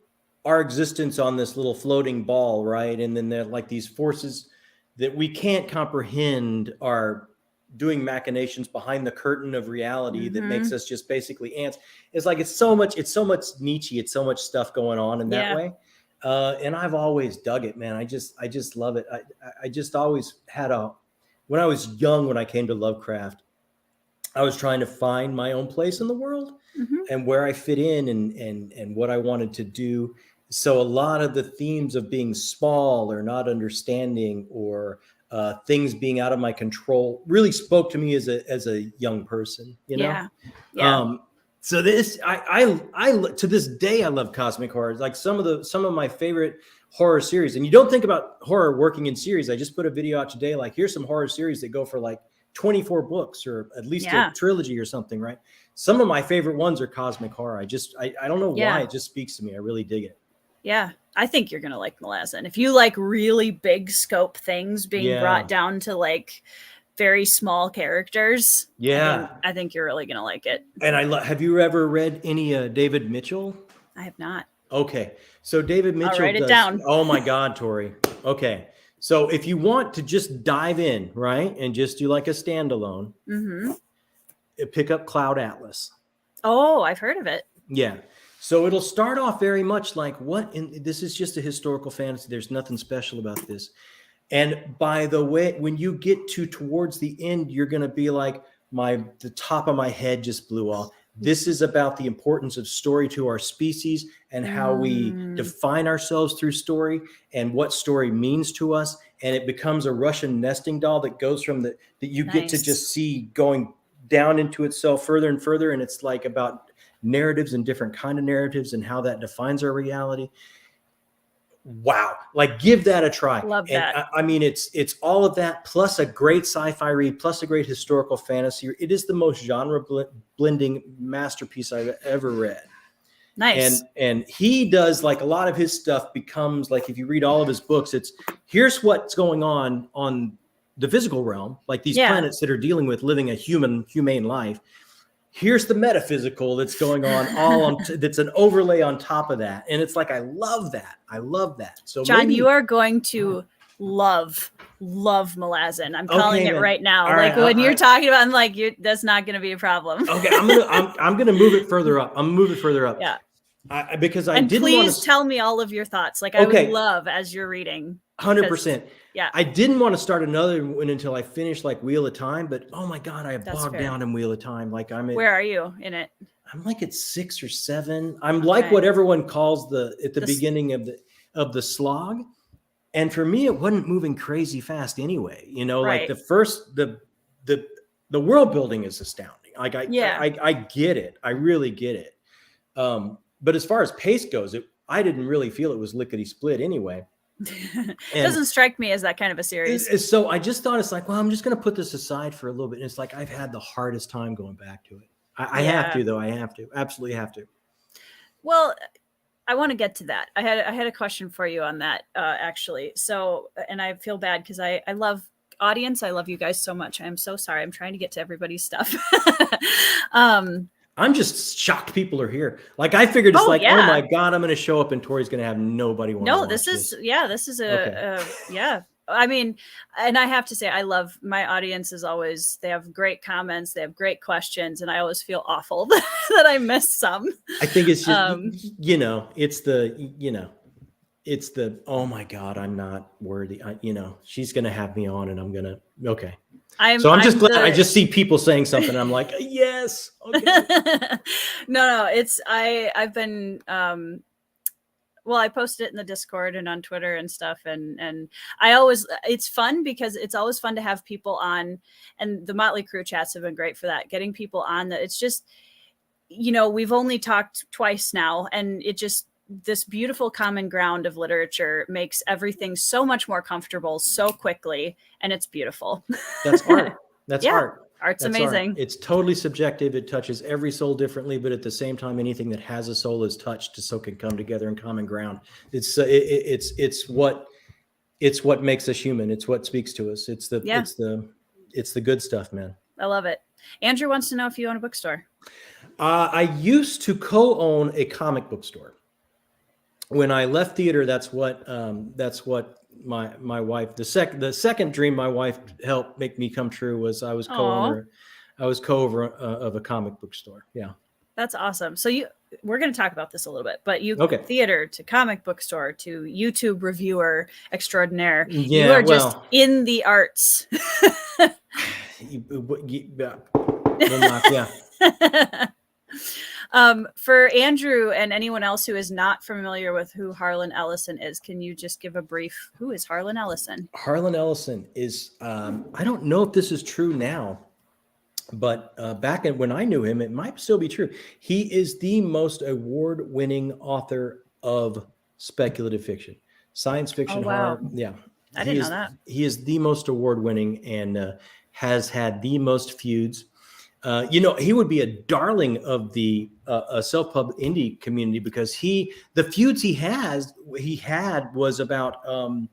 our existence on this little floating ball, right? And then there like these forces that we can't comprehend are doing machinations behind the curtain of reality that makes us just basically ants. It's like, it's so much Nietzsche, it's so much stuff going on in that way. And I've always dug it, man. I just love it. I just always had when I was young, when I came to Lovecraft, I was trying to find my own place in the world and where I fit in and what I wanted to do. so a lot of the themes of being small or not understanding or things being out of my control really spoke to me as a young person, you know? Yeah. Yeah. So this, I to this day, I love cosmic horror. Like some of my favorite horror series. And you don't think about horror working in series. I just put a video out today. Like, here's some horror series that go for like 24 books or at least a trilogy or something, right? Some of my favorite ones are cosmic horror. I don't know why, it just speaks to me. I really dig it. Yeah. I think you're going to like Malazan. If you like really big scope things being brought down to like very small characters, I think you're really going to like it. And have you ever read any David Mitchell? I have not. Okay. So David Mitchell, I'll write it down. Oh my God, Tori. Okay. So if you want to just dive in, right, and just do like a standalone, pick up Cloud Atlas. Oh, I've heard of it. Yeah. So it'll start off very much like this is just a historical fantasy. There's nothing special about this. And by the way, when you get towards the end, you're going to be like, the top of my head just blew off. This is about the importance of story to our species and how we define ourselves through story and what story means to us. And it becomes a Russian nesting doll that goes from that you get to just see going down into itself further and further. And it's like about narratives and different kind of narratives and how that defines our reality. Wow. Like, give that a try. Love that. I mean, it's all of that plus a great sci-fi read, plus a great historical fantasy. It is the most genre blending masterpiece I've ever read. Nice. And he does, like, a lot of his stuff becomes like, if you read all of his books, here's what's going on the physical realm, like these planets that are dealing with living a humane life. Here's the metaphysical that's going on that's an overlay on top of that. And it's like, I love that. So John, you are going to love Malazan. I'm calling it right now. All like right, when you're talking about, I'm like, that's not going to be a problem. Okay. I'm going to move it further up. Yeah. Because I didn't please tell me all of your thoughts. Like I would love as you're reading. 100%. Yeah. I didn't want to start another one until I finished like Wheel of Time, but oh my God, I bogged down in Wheel of Time. Like where are you in it? I'm like at 6 or 7. I'm like what everyone calls the beginning of the slog. And for me, it wasn't moving crazy fast anyway. You know, like the world building is astounding. Like I get it. I really get it. But as far as pace goes, I didn't really feel it was lickety split anyway. It doesn't strike me as that kind of a series. So I just thought, it's like, well, I'm just going to put this aside for a little bit. And it's like, I've had the hardest time going back to it. I have to, though. I have to. Absolutely have to. Well, I want to get to that. I had a question for you on that, actually. So, and I feel bad because I love audience. I love you guys so much. I'm so sorry. I'm trying to get to everybody's stuff. I'm just shocked people are here. Like, I figured it's oh my God, I'm going to show up and Tori's going to have nobody want to watch this is I mean, and I have to say, I love my audience as always. They have great comments. They have great questions. And I always feel awful that I missed some. I think it's just, it's the, oh my God, I'm not worthy. She's going to have me on and I'm going to, okay. I'm just glad I just see people saying something. And I'm like, yes. Okay. No, I've been, I posted it in the Discord and on Twitter and stuff. And it's fun because it's always fun to have people on, and the Motley Crew chats have been great for that. Getting people on that. It's just, we've only talked twice now, and it just, this beautiful common ground of literature makes everything so much more comfortable so quickly, and it's beautiful. That's art. That's art. Art's amazing. Art. It's totally subjective. It touches every soul differently, but at the same time, anything that has a soul is touched, so can come together in common ground. It's what makes us human. It's what speaks to us. It's the good stuff, man. I love it. Andrew wants to know if you own a bookstore. I used to co-own a comic book store. When I left theater, that's what my wife, the second dream my wife helped make me come true was I was co-owner of a comic book store. Yeah. That's awesome. So we're going to talk about this a little bit, but theater to comic book store to YouTube reviewer extraordinaire. Yeah, you are just in the arts. For Andrew and anyone else who is not familiar with who Harlan Ellison is, can you just give a brief, who is Harlan Ellison? Harlan Ellison is, I don't know if this is true now, but back when I knew him, it might still be true. He is the most award-winning author of speculative fiction, science fiction, wow. horror. Yeah. I didn't know that. He is the most award-winning and has had the most feuds. He would be a darling of the self-pub indie community because the feuds he had was about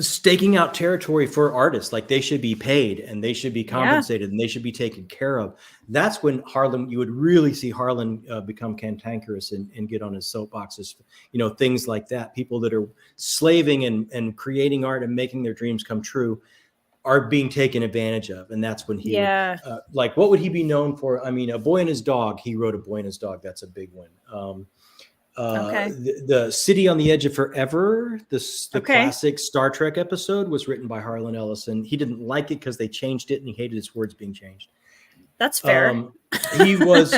staking out territory for artists. Like they should be paid and they should be compensated and they should be taken care of. That's when you would really see Harlan become cantankerous and get on his soapboxes, things like that. People that are slaving and creating art and making their dreams come true are being taken advantage of. And that's when he would, what would he be known for? I mean, A Boy and His Dog, he wrote A Boy and His Dog. That's a big one. The City on the Edge of Forever, the classic Star Trek episode, was written by Harlan Ellison. He didn't like it because they changed it and he hated his words being changed. That's fair. He was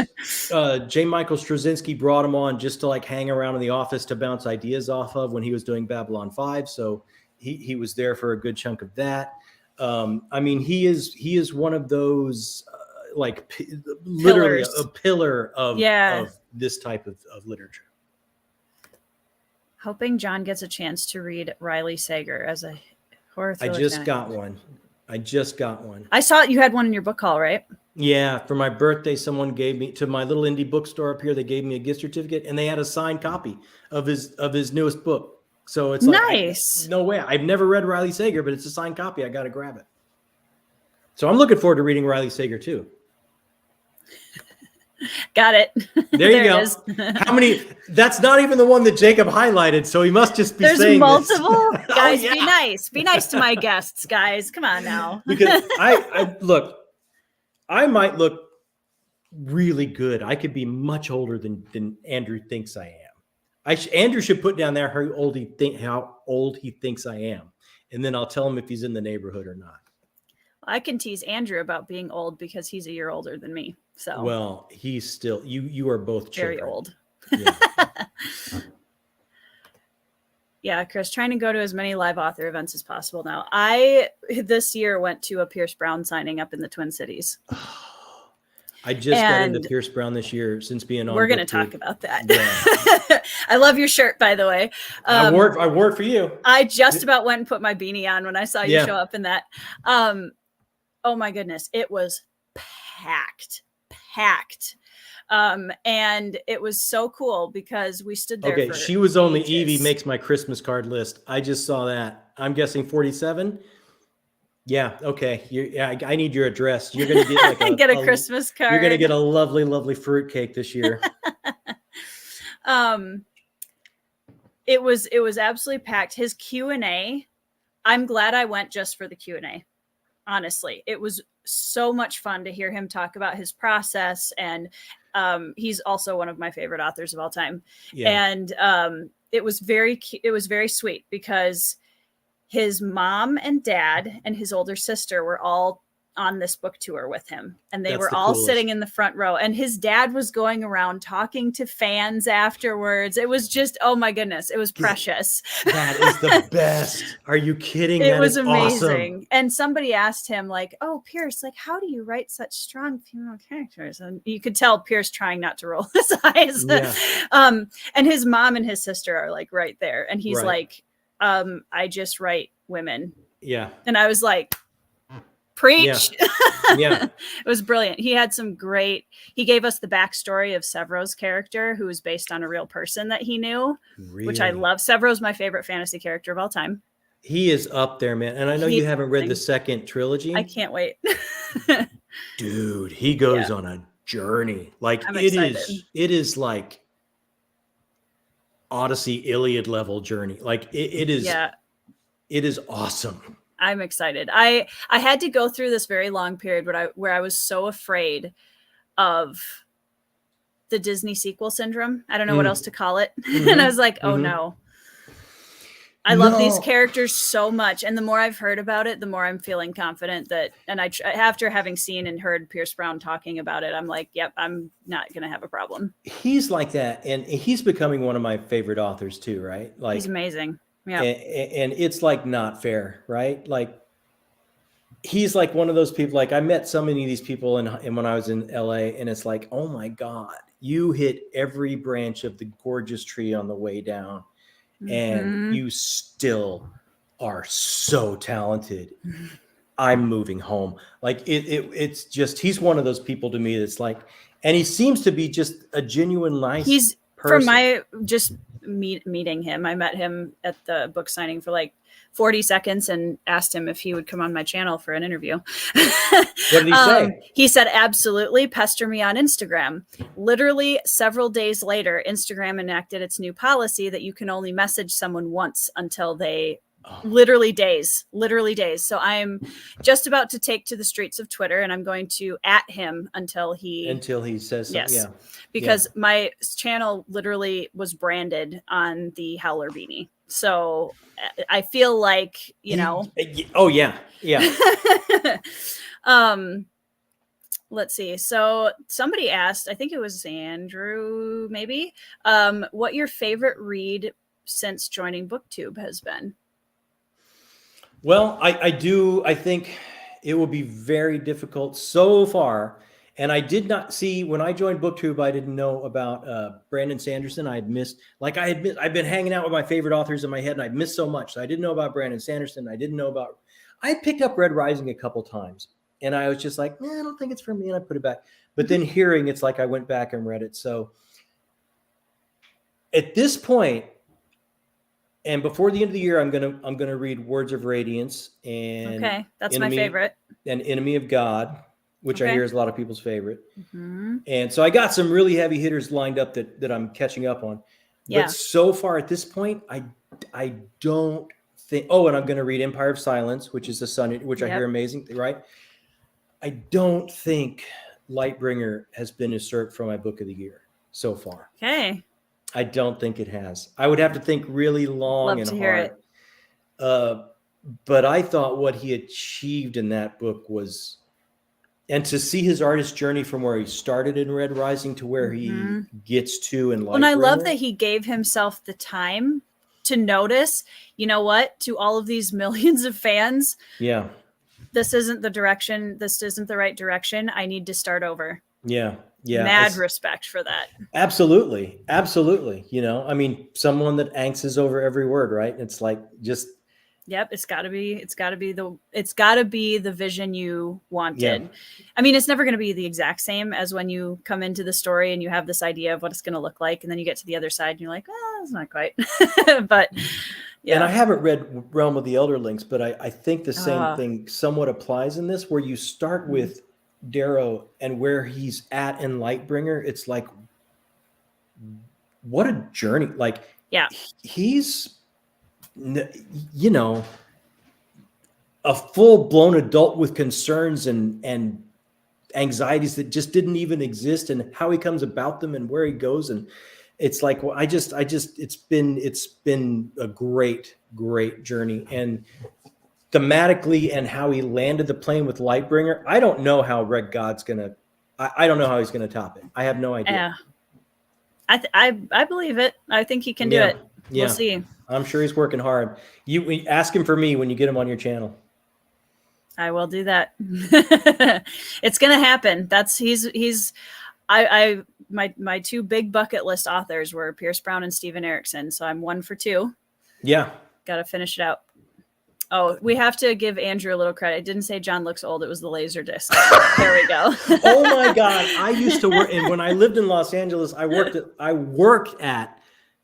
J. Michael Straczynski brought him on just to like hang around in the office to bounce ideas off of when he was doing Babylon 5. So he was there for a good chunk of that. He is one of those literally a pillar of this type of literature. Hoping John gets a chance to read Riley Sager as a horror thriller. I just got one. I saw you had one in your book haul, right? Yeah. For my birthday, someone gave me, to my little indie bookstore up here, they gave me a gift certificate and they had a signed copy of his newest book. So it's nice. No way. I've never read Riley Sager, but it's a signed copy. I got to grab it. So I'm looking forward to reading Riley Sager too. Got it. There you go. How many? That's not even the one that Jacob highlighted. So he must just be saying there's multiple. This. Guys, be nice. Be nice to my guests, guys. Come on now. Because I might look really good. I could be much older than Andrew thinks I am. Andrew should put down there how old he thinks I am, and then I'll tell him if he's in the neighborhood or not. I can tease Andrew about being old because he's a year older than me. So well, he's still you are both very children. old. Yeah. Yeah, Chris, trying to go to as many live author events as possible now. This year went to a Pierce Brown signing up in the Twin Cities. I just got into Pierce Brown this year since being on. We're going to talk about that. Yeah. I love your shirt, by the way. I wore it for you. I just about went and put my beanie on when I saw you show up in that. Oh my goodness, it was packed. And it was so cool because we stood there. Okay, she was only ages. Evie makes my Christmas card list. I just saw that. I'm guessing 47. Yeah. Okay. I need your address. You're going to get like get a Christmas card. You're going to get a lovely, lovely fruit cake this year. It was absolutely packed. His Q&A. I'm glad I went just for the Q&A. Honestly, it was so much fun to hear him talk about his process, and he's also one of my favorite authors of all time. Yeah. And it was very sweet because his mom and dad and his older sister were all on this book tour with him, and they were all sitting in the front row, and his dad was going around talking to fans afterwards. It was just, oh my goodness, it was precious. That is the best. Are you kidding? It was amazing. Awesome. And somebody asked him like, oh, Pierce, like, how do you write such strong female characters? And you could tell Pierce trying not to roll his eyes. Yeah. And his mom and his sister are like right there. And he's like, I just write women. Yeah. And I was like, preach. Yeah. It was brilliant. He gave us the backstory of Severo's character, who was based on a real person that he knew, which I love. Severo's my favorite fantasy character of all time. He is up there, man. And I know you haven't read the second trilogy. I can't wait. Dude, he goes on a journey. Like it is like Odyssey, Iliad level journey. Like it is. Yeah. It is awesome. I'm excited. I had to go through this very long period where I was so afraid of the Disney sequel syndrome. I don't know what else to call it. And I was like, oh no. I love these No. characters so much, and the more I've heard about it, the more I'm feeling confident that. And after having seen and heard Pierce Brown talking about it, I'm like, yep, I'm not gonna have a problem. He's like that, and he's becoming one of my favorite authors too, right? Like, He's amazing. Yeah, and it's like not fair, right? Like, he's like one of those people. Like, I met so many of these people and when I was in LA, and it's like, oh my God, you hit every branch of the gorgeous tree on the way down, and you still are so talented. I'm moving home. Like, it's just, he's one of those people to me that's like, and he seems to be just a genuine nice he's person. from my just meeting him. I met him at the book signing for like 40 seconds and asked him if he would come on my channel for an interview. What did he say? He said, absolutely, pester me on Instagram. Literally several days later, Instagram enacted its new policy that you can only message someone once until they literally days. So I'm just about to take to the streets of Twitter, and I'm going to @ him until he says something. yes. Yeah. Because my channel literally was branded on the Howler beanie. So I feel like, you know. Oh yeah. Yeah. Let's see. So somebody asked, I think it was Andrew, maybe, what your favorite read since joining BookTube has been. Well, I think it will be very difficult so far. And I did not see, when I joined BookTube, I didn't know about Brandon Sanderson. I've been hanging out with my favorite authors in my head, and I've missed so much. So I didn't know about Brandon Sanderson. I had picked up Red Rising a couple times, and I was just like, I don't think it's for me, and I put it back. But then hearing, it's like I went back and read it. So at this point, and before the end of the year, I'm gonna read Words of Radiance and okay, that's my favorite, and Enemy of God, which I hear is a lot of people's favorite. Mm-hmm. And so I got some really heavy hitters lined up that I'm catching up on. Yeah. But so far at this point, I don't think. Oh, and I'm going to read Empire of Silence, which is the Sun, which I hear amazing, right? I don't think Lightbringer has been usurped from my book of the year so far. Okay. I don't think it has. I would have to think really long and hard. But I thought what he achieved in that book was, and to see his artist journey from where he started in Red Rising to where he gets to in Lightbringer. And I love that he gave himself the time to notice, you know what, to all of these millions of fans. Yeah. This isn't the direction. This isn't the right direction. I need to start over. Yeah. Yeah. Mad respect for that. Absolutely. Absolutely. You know, I mean, someone that angsts over every word, right? It's like just. Yep. It's gotta be the vision you wanted. Yeah. I mean, it's never going to be the exact same as when you come into the story and you have this idea of what it's going to look like. And then you get to the other side and you're like, oh, it's not quite, but yeah. And I haven't read Realm of the Elderlings, but I think the same thing somewhat applies in this, where you start with Darrow and where he's at in Lightbringer. It's like, what a journey. Like, yeah, he's, you know, a full-blown adult with concerns and anxieties that just didn't even exist, and how he comes about them and where he goes. And it's like, well, it's been a great journey. And thematically, and how he landed the plane with Lightbringer, I don't know how Red God's gonna. I don't know how he's gonna top it. I have no idea. Yeah, I believe it. I think he can do it. Yeah. We'll see. I'm sure he's working hard. You ask him for me when you get him on your channel. I will do that. It's gonna happen. My two big bucket list authors were Pierce Brown and Steven Erikson. So I'm 1 for 2. Yeah. Got to finish it out. Oh, we have to give Andrew a little credit. I didn't say John looks old. It was the laser disc. There we go. Oh my God. I used to work, and when I lived in Los Angeles, I worked at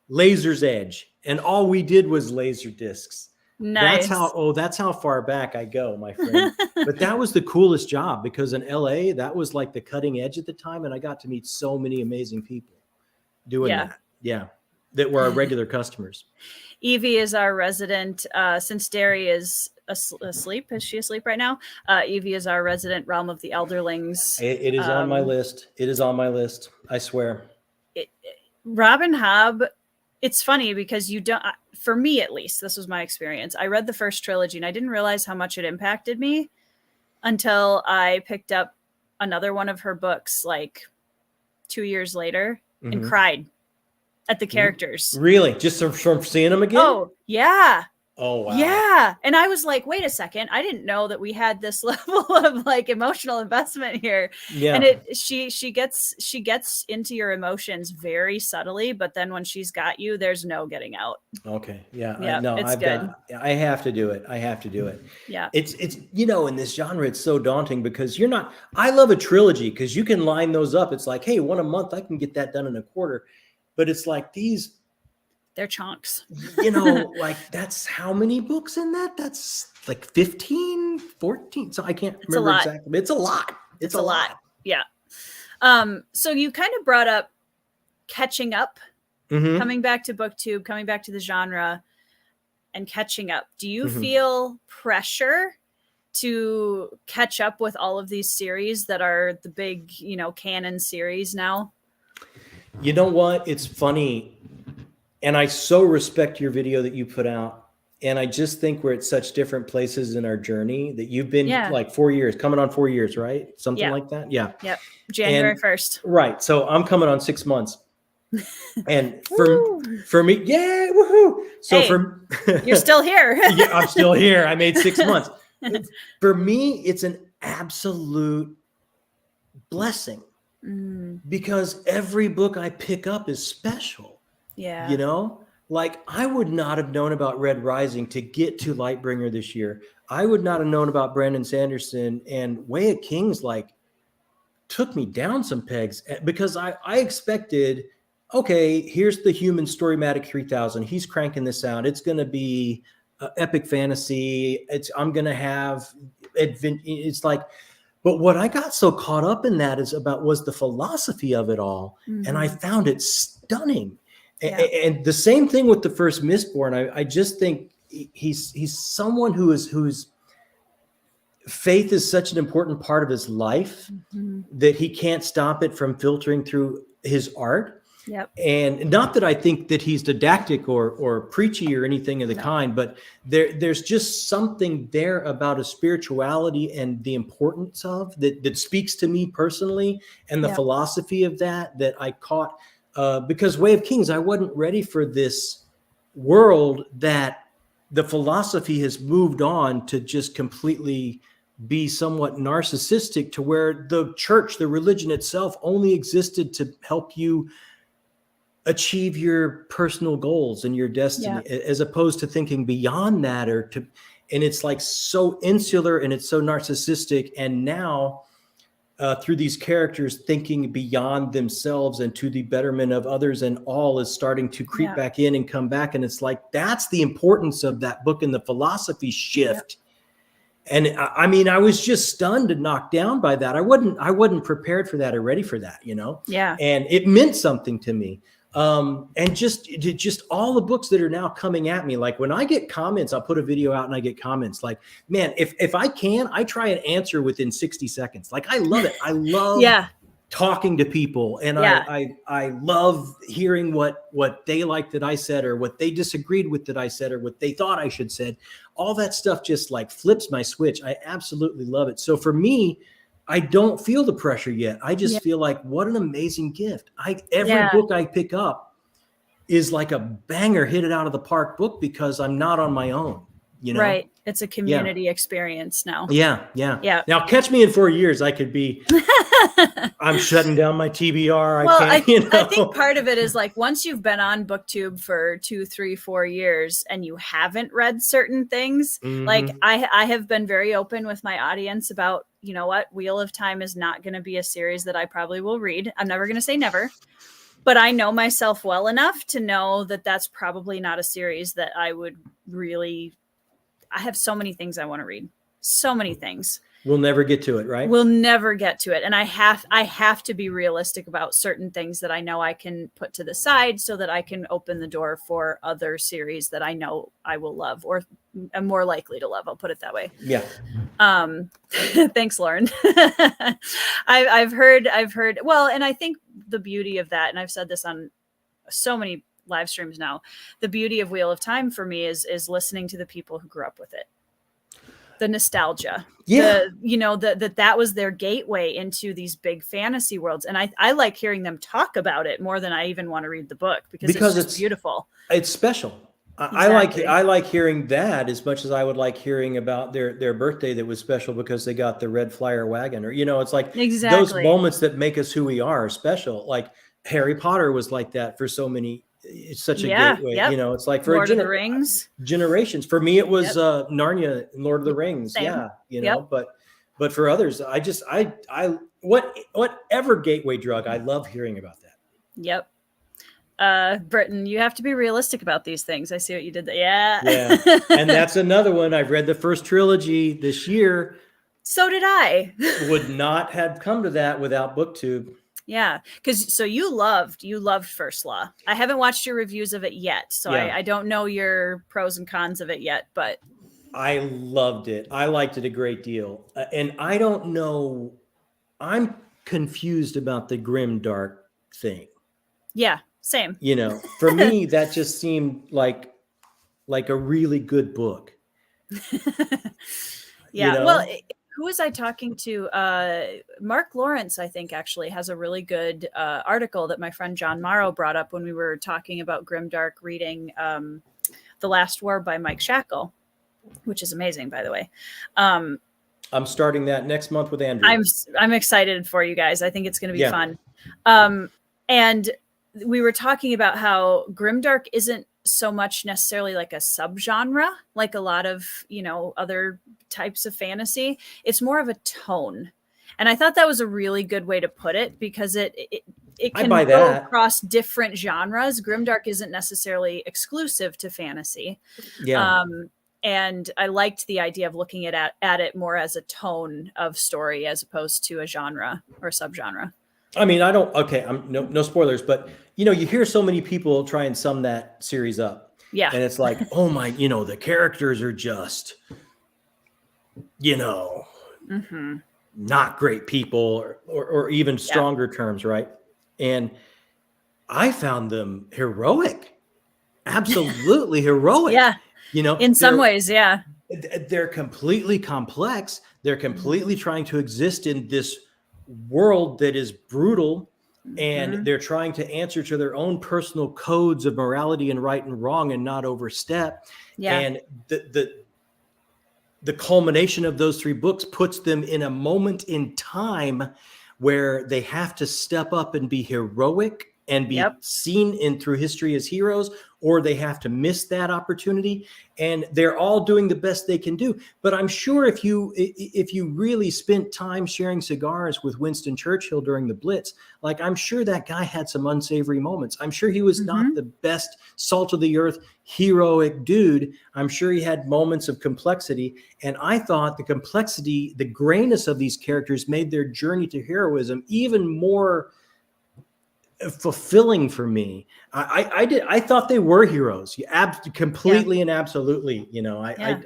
Laser's Edge, and all we did was laser discs. Nice. That's how far back I go, my friend. But that was the coolest job, because in LA, that was like the cutting edge at the time. And I got to meet so many amazing people doing that. Yeah. That were our regular customers. Evie is our resident, since Derry is asleep. Is she asleep right now? Evie is our resident Realm of the Elderlings. It is on my list. It is on my list. I swear. Robin Hobb it's funny because you don't, for me at least, this was my experience. I read the first trilogy and I didn't realize how much it impacted me until I picked up another one of her books like 2 years later and cried at the characters. Really? Just from seeing them again? Oh, yeah. Oh, wow. Yeah. And I was like, wait a second. I didn't know that we had this level of like emotional investment here. Yeah. And she gets into your emotions very subtly, but then when she's got you, there's no getting out. Okay. Yeah. Yeah, it's good. I have to do it. I have to do it. Yeah. It's, in this genre, it's so daunting because I love a trilogy because you can line those up. It's like, hey, one a month, I can get that done in a quarter. But it's like they're chunks. Like that's how many books in that? That's like 15, 14. So I can't remember exactly. It's a lot. It's a lot. Yeah. So you kind of brought up catching up, coming back to BookTube, coming back to the genre and catching up. Do you feel pressure to catch up with all of these series that are the big, canon series now? You know what? It's funny. And I so respect your video that you put out. And I just think we're at such different places in our journey that you've been like 4 years, coming on 4 years, right? Something like that. Yeah. Yep. January 1st. Right. So I'm coming on 6 months. And for me, yeah, woohoo. So you're still here. Yeah, I'm still here. I made 6 months. For me, it's an absolute blessing because every book I pick up is special. Yeah. Like I would not have known about Red Rising to get to Lightbringer this year. I would not have known about Brandon Sanderson, and Way of Kings like took me down some pegs because I expected, okay, here's the Human Storymatic 3000. He's cranking this out. It's going to be epic fantasy. I'm going to have it's like, but what I got so caught up in that was the philosophy of it all. And I found it stunning. Yeah. And the same thing with the first Mistborn. I just think he's someone whose faith is such an important part of his life that he can't stop it from filtering through his art. Yep. And not that I think that he's didactic or preachy or anything of the kind, but there's just something there about a spirituality and the importance of that speaks to me personally, and the philosophy of that I caught. Because Way of Kings, I wasn't ready for this world that the philosophy has moved on to just completely be somewhat narcissistic, to where the church, the religion itself, only existed to help you achieve your personal goals and your destiny, as opposed to thinking beyond that and it's like so insular and it's so narcissistic. And now, through these characters thinking beyond themselves and to the betterment of others and all is starting to creep back in and come back. And it's like, that's the importance of that book and the philosophy shift. And I mean, I was just stunned and knocked down by that. I wasn't prepared for that or ready for that, Yeah. And it meant something to me. And just all the books that are now coming at me, like when I get comments, I'll put a video out and I get comments like, man, if I can, I try and answer within 60 seconds. Like, I love it. I love talking to people. And I love hearing what they liked that I said, or what they disagreed with that I said, or what they thought I should said. All that stuff just like flips my switch. I absolutely love it. So for me, I don't feel the pressure yet. I just feel like, what an amazing gift. Every book I pick up is like a banger, hit it out of the park book, because I'm not on my own, Right. It's a community experience now. Yeah. Now catch me in 4 years. I could be, I'm shutting down my TBR. I think part of it is like, once you've been on BookTube for 2, 3, 4 years and you haven't read certain things, like I have been very open with my audience about, you know what, Wheel of Time is not going to be a series that I probably will read. I'm never going to say never, but I know myself well enough to know that that's probably not a series that I would really. I have so many things I want to read. So many things. We'll never get to it, right? We'll never get to it. And I have to be realistic about certain things that I know I can put to the side so that I can open the door for other series that I know I will love, or am more likely to love. I'll put it that way. Yeah. Thanks, Lauren. I've heard, well, and I think the beauty of that, and I've said this on so many live streams now. The beauty of Wheel of Time for me is listening to the people who grew up with it. The nostalgia, that was their gateway into these big fantasy worlds. And I like hearing them talk about it more than I even want to read the book because it's just beautiful. It's special. Exactly. I like hearing that as much as I would like hearing about their birthday that was special because they got the red flyer wagon, or, it's like those moments that make us who we are special. Like Harry Potter was like that for so many. It's such a gateway, it's like for Lord of the Rings generations. For me, it was Narnia and Lord of the Rings. Same. But for others, whatever gateway drug, I love hearing about that. Yep. Britton, you have to be realistic about these things. I see what you did there. Yeah. And that's another one. I've read the first trilogy this year. So did I. Would not have come to that without BookTube. Yeah, because you loved First Law. I haven't watched your reviews of it yet, so I don't know your pros and cons of it yet, but I loved it. I liked it a great deal. And I don't know, I'm confused about the grim dark thing. Yeah, same. For me, that just seemed like a really good book. Yeah, well, who was I talking to? Mark Lawrence, I think, actually has a really good article that my friend John Morrow brought up when we were talking about grimdark reading The Last War by Mike Shackle, which is amazing, by the way. I'm starting that next month with Andrew. I'm excited for you guys. I think it's going to be fun. And we were talking about how grimdark isn't so much necessarily like a subgenre, like a lot of, other types of fantasy. It's more of a tone. And I thought that was a really good way to put it because it can go across different genres. Grimdark isn't necessarily exclusive to fantasy. Yeah. And I liked the idea of looking at it more as a tone of story as opposed to a genre or subgenre. I mean, I'm no spoilers, but you hear so many people try and sum that series up. Yeah. And it's like, oh my, the characters are just, not great people or even stronger terms. Right. And I found them heroic, absolutely heroic. Yeah. In some ways. Yeah. They're completely complex. They're completely trying to exist in this world that is brutal, and they're trying to answer to their own personal codes of morality and right and wrong and not overstep. Yeah. And the culmination of those 3 books puts them in a moment in time where they have to step up and be heroic and be seen through history as heroes, or they have to miss that opportunity. And they're all doing the best they can do. But I'm sure if you really spent time sharing cigars with Winston Churchill during the Blitz, like I'm sure that guy had some unsavory moments. I'm sure he was not the best salt of the earth, heroic dude. I'm sure he had moments of complexity. And I thought the complexity, the grayness of these characters made their journey to heroism even more fulfilling for me. I thought they were heroes. Completely and absolutely.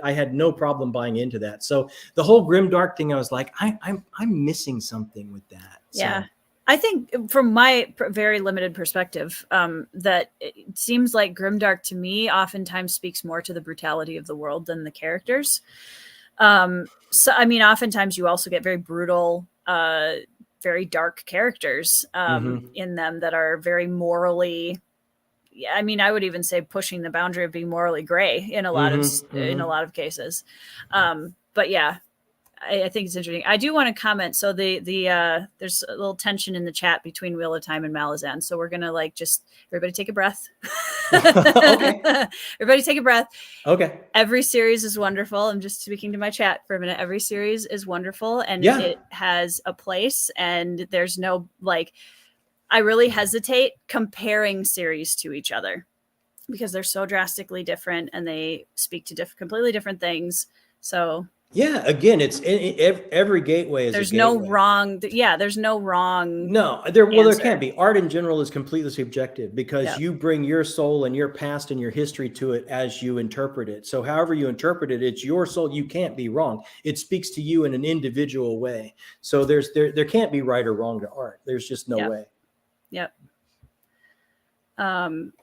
I had no problem buying into that. So the whole grimdark thing, I was like, I'm missing something with that. Yeah. So. I think from my very limited perspective, that it seems like grimdark to me oftentimes speaks more to the brutality of the world than the characters. So, I mean, oftentimes you also get very brutal, very dark characters in them that are very morally, I mean, I would even say pushing the boundary of being morally gray in a lot of cases. But yeah, I think it's interesting. I do want to comment. So there's a little tension in the chat between Wheel of Time and Malazan. So we're going to just everybody take a breath. Okay. Everybody take a breath. Okay. Every series is wonderful. I'm just speaking to my chat for a minute. Every series is wonderful and it has a place, and there's no, I really hesitate comparing series to each other because they're so drastically different and they speak to completely different things. So yeah, again, it's every gateway is. There's no wrong. Yeah, there's no wrong. No, there can't be. Art in general is completely subjective because you bring your soul and your past and your history to it as you interpret it. So, however you interpret it, it's your soul. You can't be wrong. It speaks to you in an individual way. So there can't be right or wrong to art. There's just no way. Yep.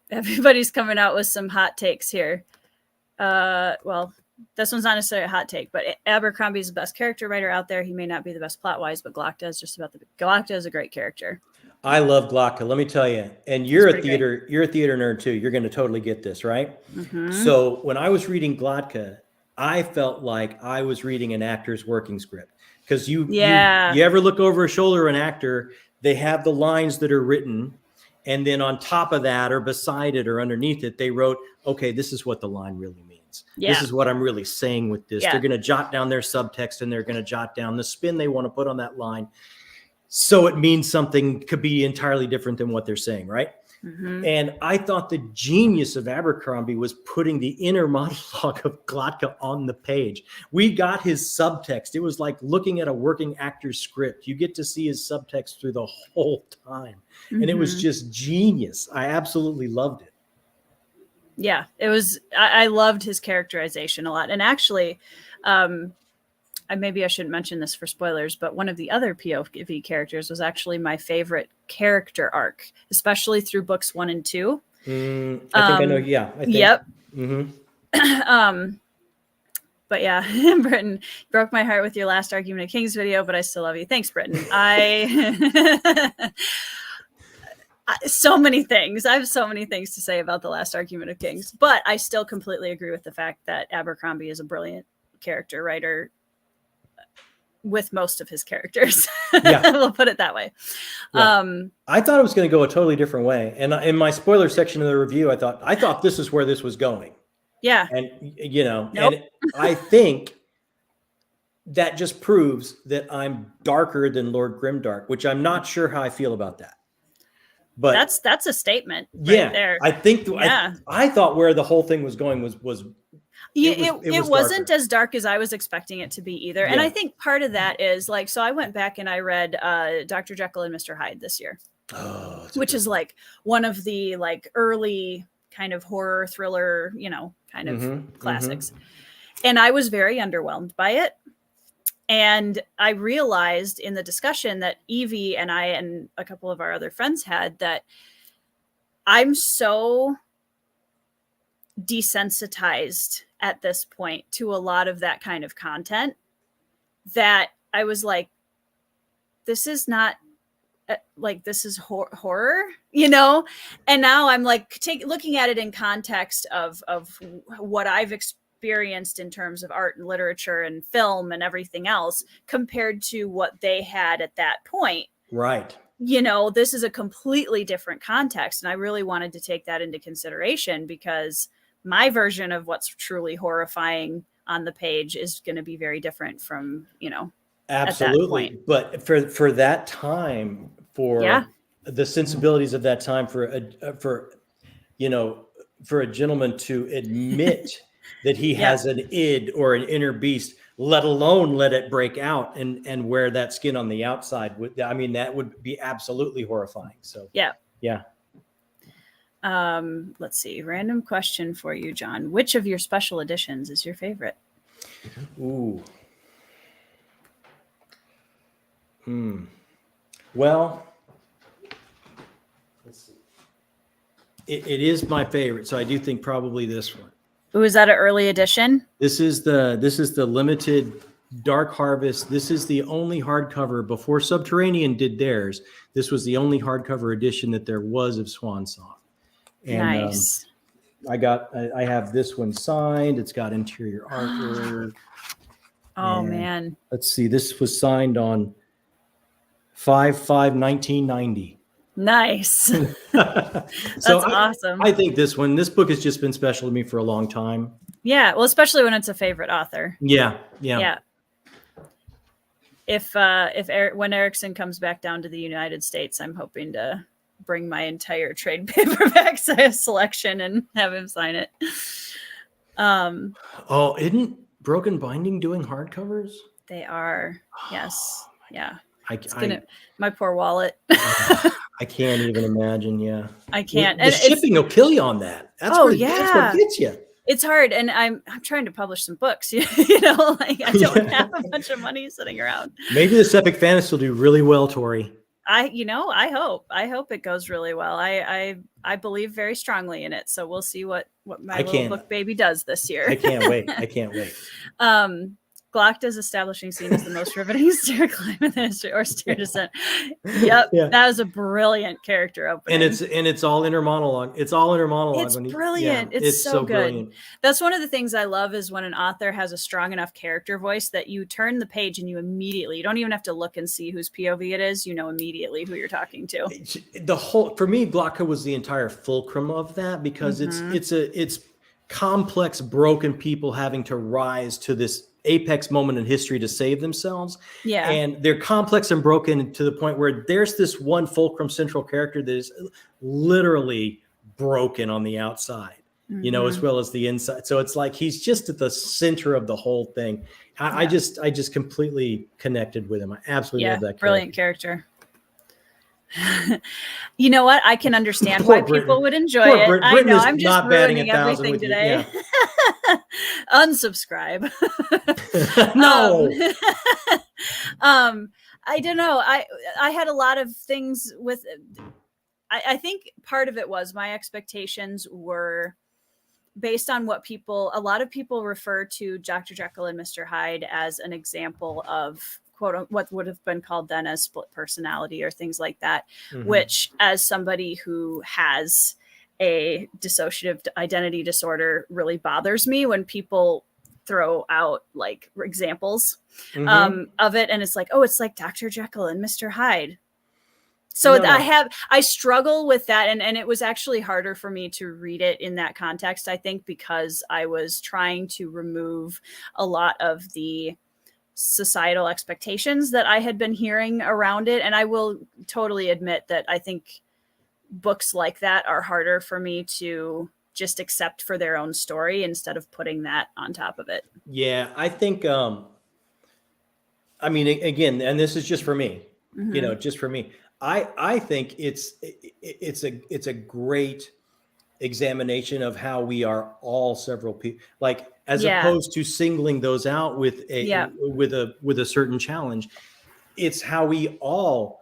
Everybody's coming out with some hot takes here. Well, this one's not necessarily a hot take, but Abercrombie is the best character writer out there. He may not be the best plot wise, but Glocta is a great character. I love Glocta. Let me tell you, and you're a theater nerd too. You're going to totally get this, right? Mm-hmm. So when I was reading Glocta, I felt like I was reading an actor's working script, because you ever look over a shoulder of an actor, they have the lines that are written, and then on top of that or beside it or underneath it, they wrote, okay, this is what the line really means. Yeah. This is what I'm really saying with this. Yeah. They're going to jot down their subtext, and they're going to jot down the spin they want to put on that line. So it means something could be entirely different than what they're saying, right? Mm-hmm. And I thought the genius of Abercrombie was putting the inner monologue of Glocta on the page. We got his subtext. It was like looking at a working actor's script. You get to see his subtext through the whole time. Mm-hmm. And it was just genius. I absolutely loved it. Yeah, it was. I loved his characterization a lot. And actually, maybe I shouldn't mention this for spoilers, but one of the other POV characters was actually my favorite character arc, especially through books 1 and 2. I think I know. Yeah. I think. Yep. Mm-hmm. But yeah, Britton, broke my heart with your last Argument of Kings video, but I still love you. Thanks, Britton. So many things. I have so many things to say about the last Argument of Kings, but I still completely agree with the fact that Abercrombie is a brilliant character writer with most of his characters. Yeah. We'll put it that way. Yeah. I thought it was going to go a totally different way. And in my spoiler section of the review, I thought this is where this was going. Yeah. And, you know, nope. And I think that just proves that I'm darker than Lord Grimdark, which I'm not sure how I feel about that. But that's a statement right there. I think I thought where the whole thing was going was it wasn't as dark as I was expecting it to be either. Yeah. And I think part of that is like, so I went back and I read Dr. Jekyll and Mr. Hyde this year, which is like one of the like early kind of horror thriller, you know, kind of classics. Mm-hmm. And I was very underwhelmed by it. And I realized in the discussion that Evie and I and a couple of our other friends had that I'm so desensitized at this point to a lot of that kind of content that I was like, this is not like, this is horror, you know? And now I'm like looking at it in context of what I've experienced in terms of art and literature and film and everything else compared to what they had at that point. Right. You know, this is a completely different context. And I really wanted to take that into consideration because my version of what's truly horrifying on the page is going to be very different from, you know, absolutely. But for that time, for the sensibilities of that time, for a gentleman to admit that he has an id or an inner beast, let alone let it break out and wear that skin on the outside. That would be absolutely horrifying. So yeah. Let's see. Random question for you, John. Which of your special editions is your favorite? Ooh. Well, let's see. It is my favorite, so I do think probably this one. Ooh, is that an early edition? This is the limited Dark Harvest. This is the only hardcover before Subterranean did theirs. This was the only hardcover edition that there was of Swan Song. And, nice. I have this one signed. It's got interior artwork. Oh man. Let's see. This was signed on 5/5/1990. Nice. That's awesome. I think this book has just been special to me for a long time. Yeah. Well, especially when it's a favorite author. Yeah. When Erickson comes back down to the United States, I'm hoping to bring my entire trade paperback selection and have him sign it. Isn't Broken Binding doing hardcovers? They are. Yes. Yeah. My poor wallet. I can't even imagine. Yeah, I can't. The shipping will kill you on that. That's what gets you. It's hard, and I'm trying to publish some books. You know, like I don't have a bunch of money sitting around. Maybe this epic fantasy will do really well, Tori. I hope it goes really well. I believe very strongly in it. So we'll see what my little book baby does this year. I can't wait. I can't wait. Glocta's establishing scene is the most riveting stair climb in the history, or stair descent. Yep, yeah. That was a brilliant character opening. And it's all inner monologue. It's all inner monologue. It's brilliant. Yeah, it's so good. Brilliant. That's one of the things I love is when an author has a strong enough character voice that you turn the page and you don't even have to look and see whose POV it is. You know immediately who you're talking to. For me, Glocta was the entire fulcrum of that, because it's complex, broken people having to rise to this apex moment in history to save themselves. Yeah. And they're complex and broken to the point where there's this one fulcrum central character that is literally broken on the outside, as well as the inside. So it's like he's just at the center of the whole thing. I just completely connected with him. I absolutely love that character. Brilliant character. You know what? I can understand why people would enjoy it. I know I'm just ruining everything today. Yeah. Unsubscribe. No. I don't know. I had a lot of things with. I think part of it was my expectations were based on what a lot of people refer to Dr. Jekyll and Mr. Hyde as an example of what would have been called then as split personality or things like that, which as somebody who has a dissociative identity disorder really bothers me when people throw out like examples of it. And it's like, oh, it's like Dr. Jekyll and Mr. Hyde. So I struggle with that. And it was actually harder for me to read it in that context, I think, because I was trying to remove a lot of the societal expectations that I had been hearing around it. And I will totally admit that I think books like that are harder for me to just accept for their own story instead of putting that on top of it. Yeah, I think, I mean, again, and this is just for me, just for me. I think it's a great examination of how we are all several people, like as opposed to singling those out with a certain challenge. It's how we all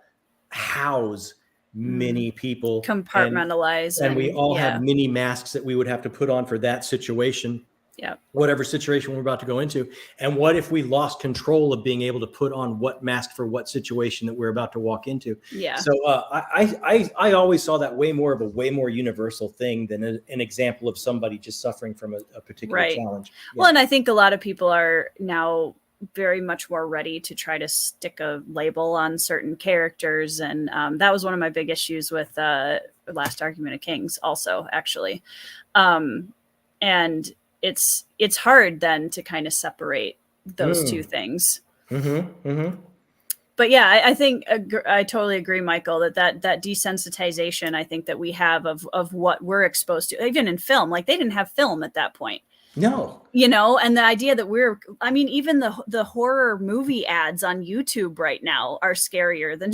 house many people, compartmentalize, and we all have many masks that we would have to put on for that situation. Yeah. Whatever situation we're about to go into. And what if we lost control of being able to put on what mask for what situation that we're about to walk into? Yeah. So I always saw that way more universal thing than an example of somebody just suffering from a particular challenge. Yeah. Well, and I think a lot of people are now very much more ready to try to stick a label on certain characters. And that was one of my big issues with Last Argument of Kings also, actually. And it's hard then to kind of separate those two things. But yeah, I think I totally agree, Michael, that desensitization, I think that we have of what we're exposed to, even in film, like they didn't have film at that point. No. And the idea that even the horror movie ads on YouTube right now are scarier than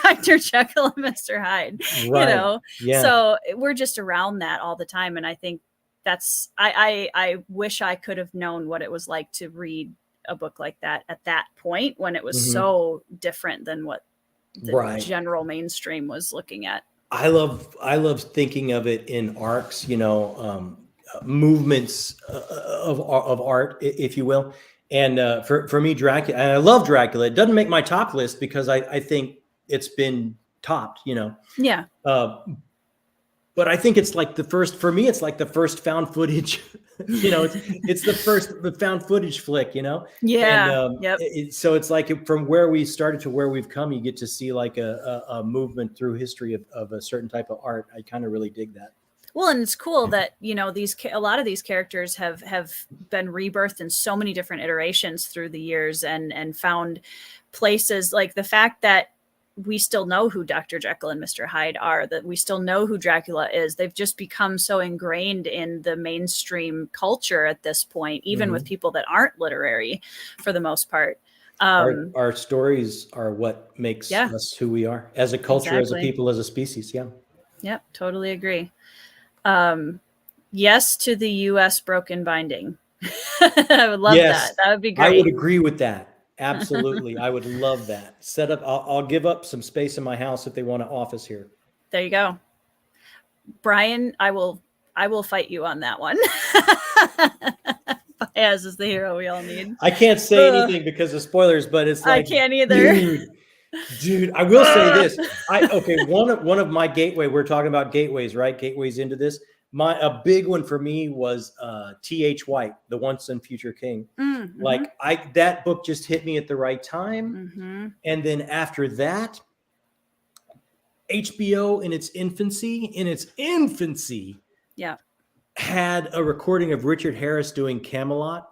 Dr. Jekyll and Mr. Hyde, right. Yeah. So we're just around that all the time. And I think I wish I could have known what it was like to read a book like that at that point when it was so different than what the general mainstream was looking at. I love thinking of it in arcs, movements of art, if you will. And for me, Dracula, and I love Dracula. It doesn't make my top list because I think it's been topped, Yeah. But I think it's like the first found footage, it's the found footage flick, Yeah. And, so it's like from where we started to where we've come, you get to see like a movement through history of a certain type of art. I kind of really dig that. Well, and it's cool that, a lot of these characters have been rebirthed in so many different iterations through the years and found places, like the fact that we still know who Dr. Jekyll and Mr. Hyde are, that we still know who Dracula is. They've just become so ingrained in the mainstream culture at this point, even with people that aren't literary for the most part. Our stories are what makes us who we are as a culture, as a people, as a species. Yeah. Yep. Totally agree. Yes to the US broken binding. I would love that. That would be great. I would agree with that. Absolutely. I would love that. Set up, I'll give up some space in my house if they want an office here. There you go. Brian, I will fight you on that one. Baez is the hero we all need. I can't say anything because of spoilers, but it's like, I can't either. Dude, I will say this. One of my gateway, we're talking about gateways, right? Gateways into this. A big one for me was T.H. White, The Once and Future King. Mm-hmm. Like that book just hit me at the right time. Mm-hmm. And then after that, HBO in its infancy, yeah, had a recording of Richard Harris doing Camelot.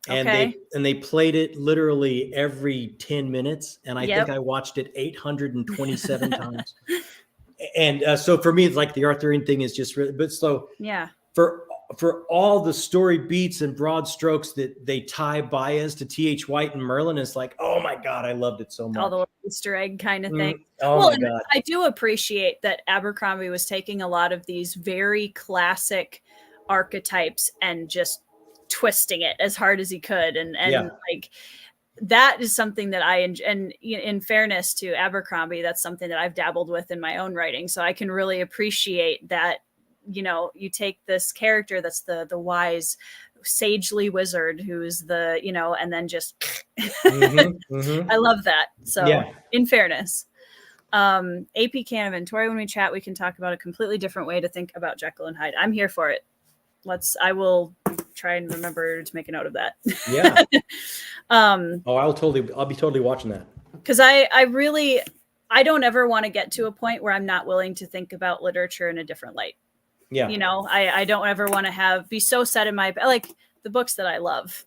And okay. they played it literally every 10 minutes. And I think I watched it 827 times. And so for me, it's like the Arthurian thing is just really, but so yeah, for all the story beats and broad strokes that they tie Baez to T.H. White and Merlin, it's like, oh my God, I loved it so much. All the Easter egg kind of thing. Oh well, my God. I do appreciate that Abercrombie was taking a lot of these very classic archetypes and just twisting it as hard as he could. And like, that is something that and in fairness to Abercrombie, that's something that I've dabbled with in my own writing. So I can really appreciate that, you take this character that's the wise, sagely wizard who's the, and then just, I love that. So in fairness, AP Canavan, Tori, when we chat, we can talk about a completely different way to think about Jekyll and Hyde. I'm here for it. I will try and remember to make a note of that. Yeah. I'll be totally watching that. Because I don't ever want to get to a point where I'm not willing to think about literature in a different light. Yeah. I don't ever want to be so set in like the books that I love.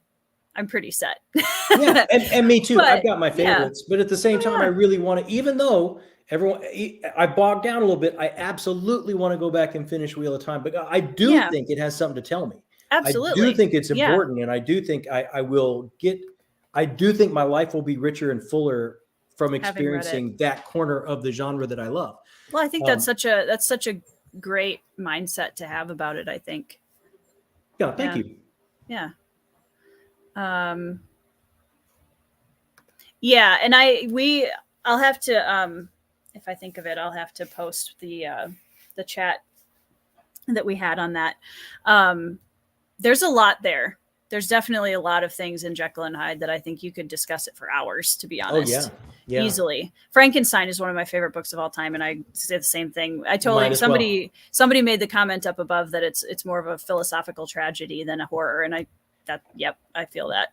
I'm pretty set. Yeah. And me too. But, I've got my favorites, but at the same time, I really want to, even though I bogged down a little bit, I absolutely want to go back and finish Wheel of Time, but I do think it has something to tell me. Absolutely. I do think it's important. And I do think I do think my life will be richer and fuller from experiencing that corner of the genre that I love. Well, I think that's such a great mindset to have about it, I think. Yeah. Thank you. Yeah. Yeah. And I'll have to, if I think of it, I'll have to post the chat that we had on that. There's a lot there. There's definitely a lot of things in Jekyll and Hyde that I think you could discuss it for hours, to be honest. Oh, yeah. Easily. Frankenstein is one of my favorite books of all time. And I say the same thing. Somebody made the comment up above that it's more of a philosophical tragedy than a horror. And I feel that.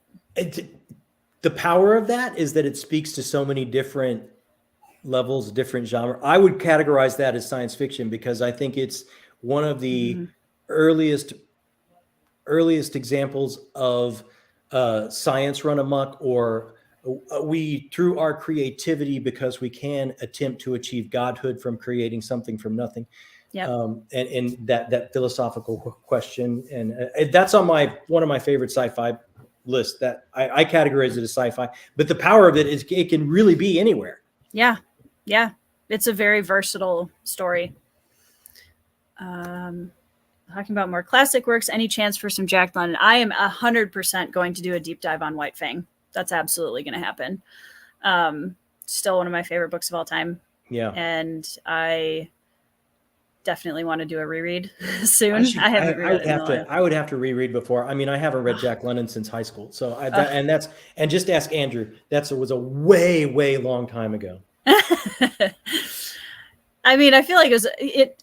The power of that is that it speaks to so many different levels, different genre. I would categorize that as science fiction because I think it's one of the earliest examples of science run amok, or we, through our creativity, because we can attempt to achieve godhood from creating something from nothing. Yeah. And that philosophical question. And that's on one of my favorite sci-fi lists that I categorize it as sci-fi, but the power of it is it can really be anywhere. Yeah. Yeah. It's a very versatile story. Talking about more classic works, any chance for some Jack London? I am 100% going to do a deep dive on White Fang. That's absolutely going to happen. Still one of my favorite books of all time. Yeah. And I definitely want to do a reread soon. I would have to reread before. I mean, I haven't read Jack London since high school. So and just ask Andrew, was a way, way long time ago. I mean, I feel like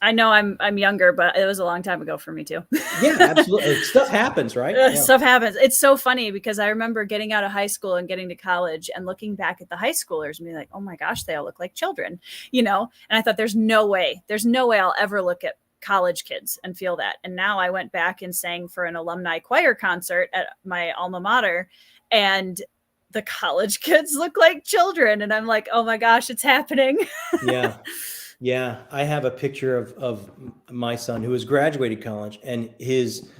I know I'm younger, but it was a long time ago for me too. Yeah, absolutely. Stuff happens, right? Yeah. Stuff happens. It's so funny because I remember getting out of high school and getting to college and looking back at the high schoolers and being like, oh my gosh, they all look like children, And I thought there's no way I'll ever look at college kids and feel that. And now I went back and sang for an alumni choir concert at my alma mater, and the college kids look like children. And I'm like, oh my gosh, it's happening. Yeah. Yeah, I have a picture of my son who has graduated college and his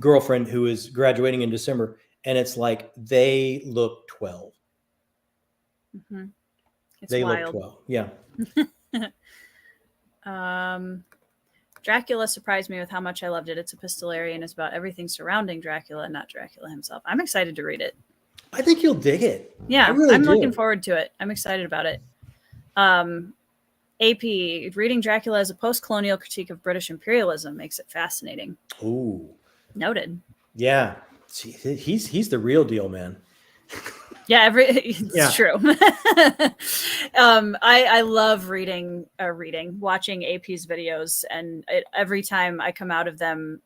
girlfriend who is graduating in December, and it's like they look 12. Mm-hmm. They look 12. Yeah. Dracula surprised me with how much I loved it. It's epistolary and it's about everything surrounding Dracula, not Dracula himself. I'm excited to read it. I think you'll dig it. Yeah, I really I'm do. looking forward to it. I'm excited about it. AP, reading Dracula as a post-colonial critique of British imperialism makes it fascinating. Ooh. Noted. Yeah. See, he's the real deal, man. Yeah, it's Yeah. true. I love watching AP's videos, and every time I come out of them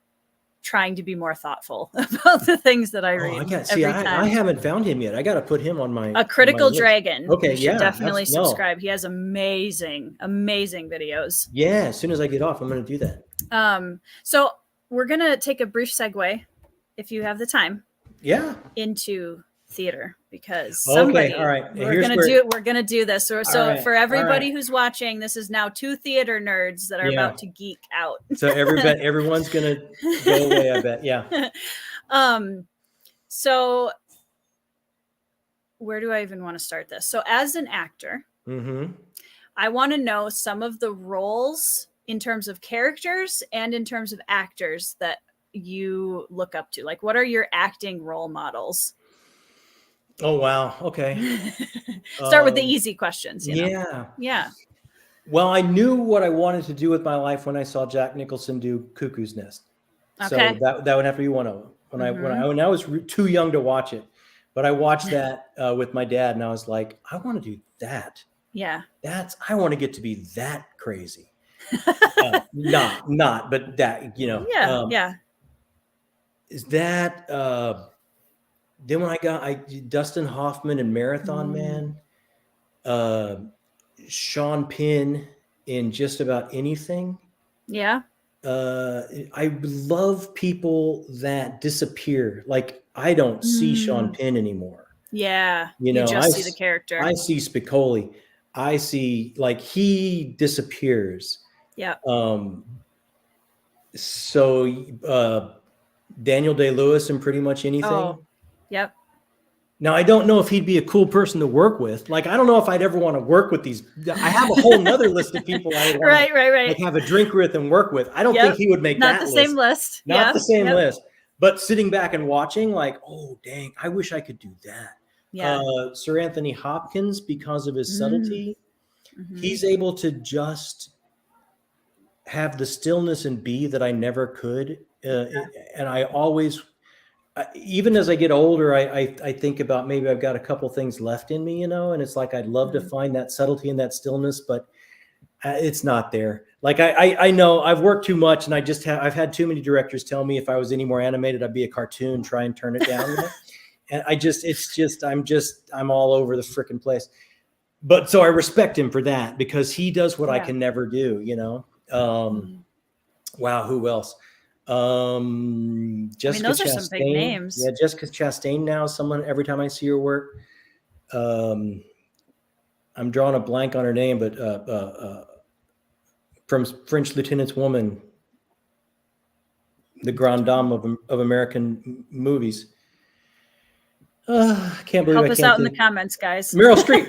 trying to be more thoughtful about the things that I read. I can't see. I haven't found him yet. I got to put him on my A Critical list. Dragon. Okay, you should definitely subscribe. He has amazing videos. Yeah, as soon as I get off, I'm going to do that. So we're gonna take a brief segue, if you have the time. Yeah. Into theater, because somebody all right. we're gonna do this. So right, for everybody who's watching, this is now 2 theater nerds that are about to geek out. So everyone's gonna go away, I bet. Yeah. So where do I even want to start this? So as an actor, I want to know some of the roles in terms of characters and in terms of actors that you look up to. Like, what are your acting role models? Oh, wow. Okay. Start with the easy questions. You know? Yeah. Well, I knew what I wanted to do with my life when I saw Jack Nicholson do Cuckoo's Nest. Okay. So that would have to be one of them. When I was too young to watch it, but I watched that with my dad, and I was like, I want to do that. Yeah. I want to get to be that crazy. Not, but that, you know. Yeah. Is that then when I Dustin Hoffman in Marathon Man, Sean Penn in just about anything. Yeah. I love people that disappear. Like, I don't see Sean Penn anymore. Yeah. You know, just see the character. I see Spicoli. I see, like, he disappears. Yeah. So Daniel Day-Lewis in pretty much anything. Oh, yep. Now, I don't know if he'd be a cool person to work with. Like, I don't know if I'd ever want to work with these. I have a whole nother list of people I would want to like, have a drink with and work with. I don't think he would make that list. Same list. Not the same list. But sitting back and watching, like, oh, dang, I wish I could do that. Yeah. Sir Anthony Hopkins, because of his subtlety, he's able to just have the stillness and be that I never could. And I always... even as I get older, I think about maybe I've got a couple things left in me, you know, and it's like I'd love to find that subtlety and that stillness, but it's not there. Like I know I've worked too much, and I've had too many directors tell me if I was any more animated, I'd be a cartoon. Try and turn it down, you know? And I'm all over the freaking place. But so I respect him for that, because he does what I can never do, you know. Wow, who else? Jessica those Chastain. are some big names. Yeah, Jessica Chastain now. Someone, every time I see her work, I'm drawing a blank on her name, but from French Lieutenant's Woman, the grande dame of American movies. I can't believe Help us out in the comments, guys. Meryl Streep.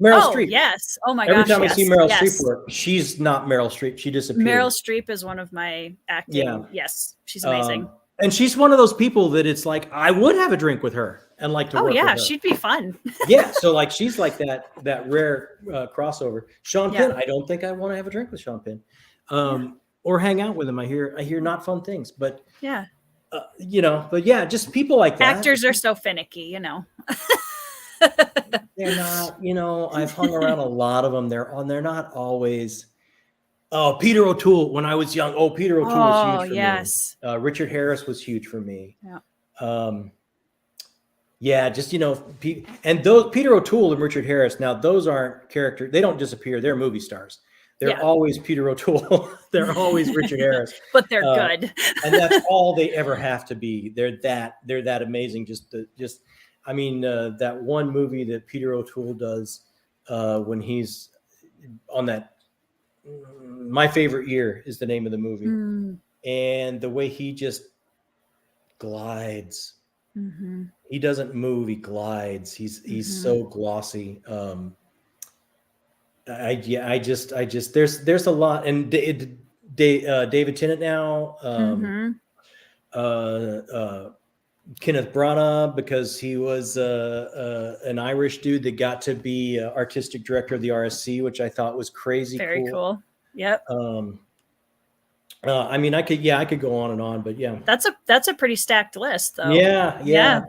Streep. Yes. Oh my gosh. Every time I see Meryl Streep work, she's not Meryl Streep. She disappears. Meryl Streep is one of my acting. Yeah. Yes. She's amazing. And she's one of those people that it's like, I would have a drink with her and like to work with her. Oh yeah, she'd be fun. Yeah. So like, she's like that rare crossover. Sean Penn, I don't think I want to have a drink with Sean Penn. Or hang out with him. I hear not fun things, but you know, but yeah, just people like that. Actors are so finicky, you know. They're not, you know, I've hung around a lot of them. They're not always. Oh, Peter O'Toole. When I was young, Peter O'Toole was huge for me. Richard Harris was huge for me. Yeah. Just, you know, and those Peter O'Toole and Richard Harris. Now, those aren't characters. They don't disappear. They're movie stars. They're always Peter O'Toole. They're always Richard Harris. But they're good. And that's all they ever have to be. They're that amazing. I mean, that one movie that Peter O'Toole does when he's on that, My Favorite Year is the name of the movie. And the way he just glides. He doesn't move, he glides. He's so glossy. There's a lot. And David Tennant now, Kenneth Branagh, because he was an Irish dude that got to be artistic director of the RSC, which I thought was crazy Very cool. Yep. I mean, I could go on and on, but yeah. That's a pretty stacked list, though. Yeah.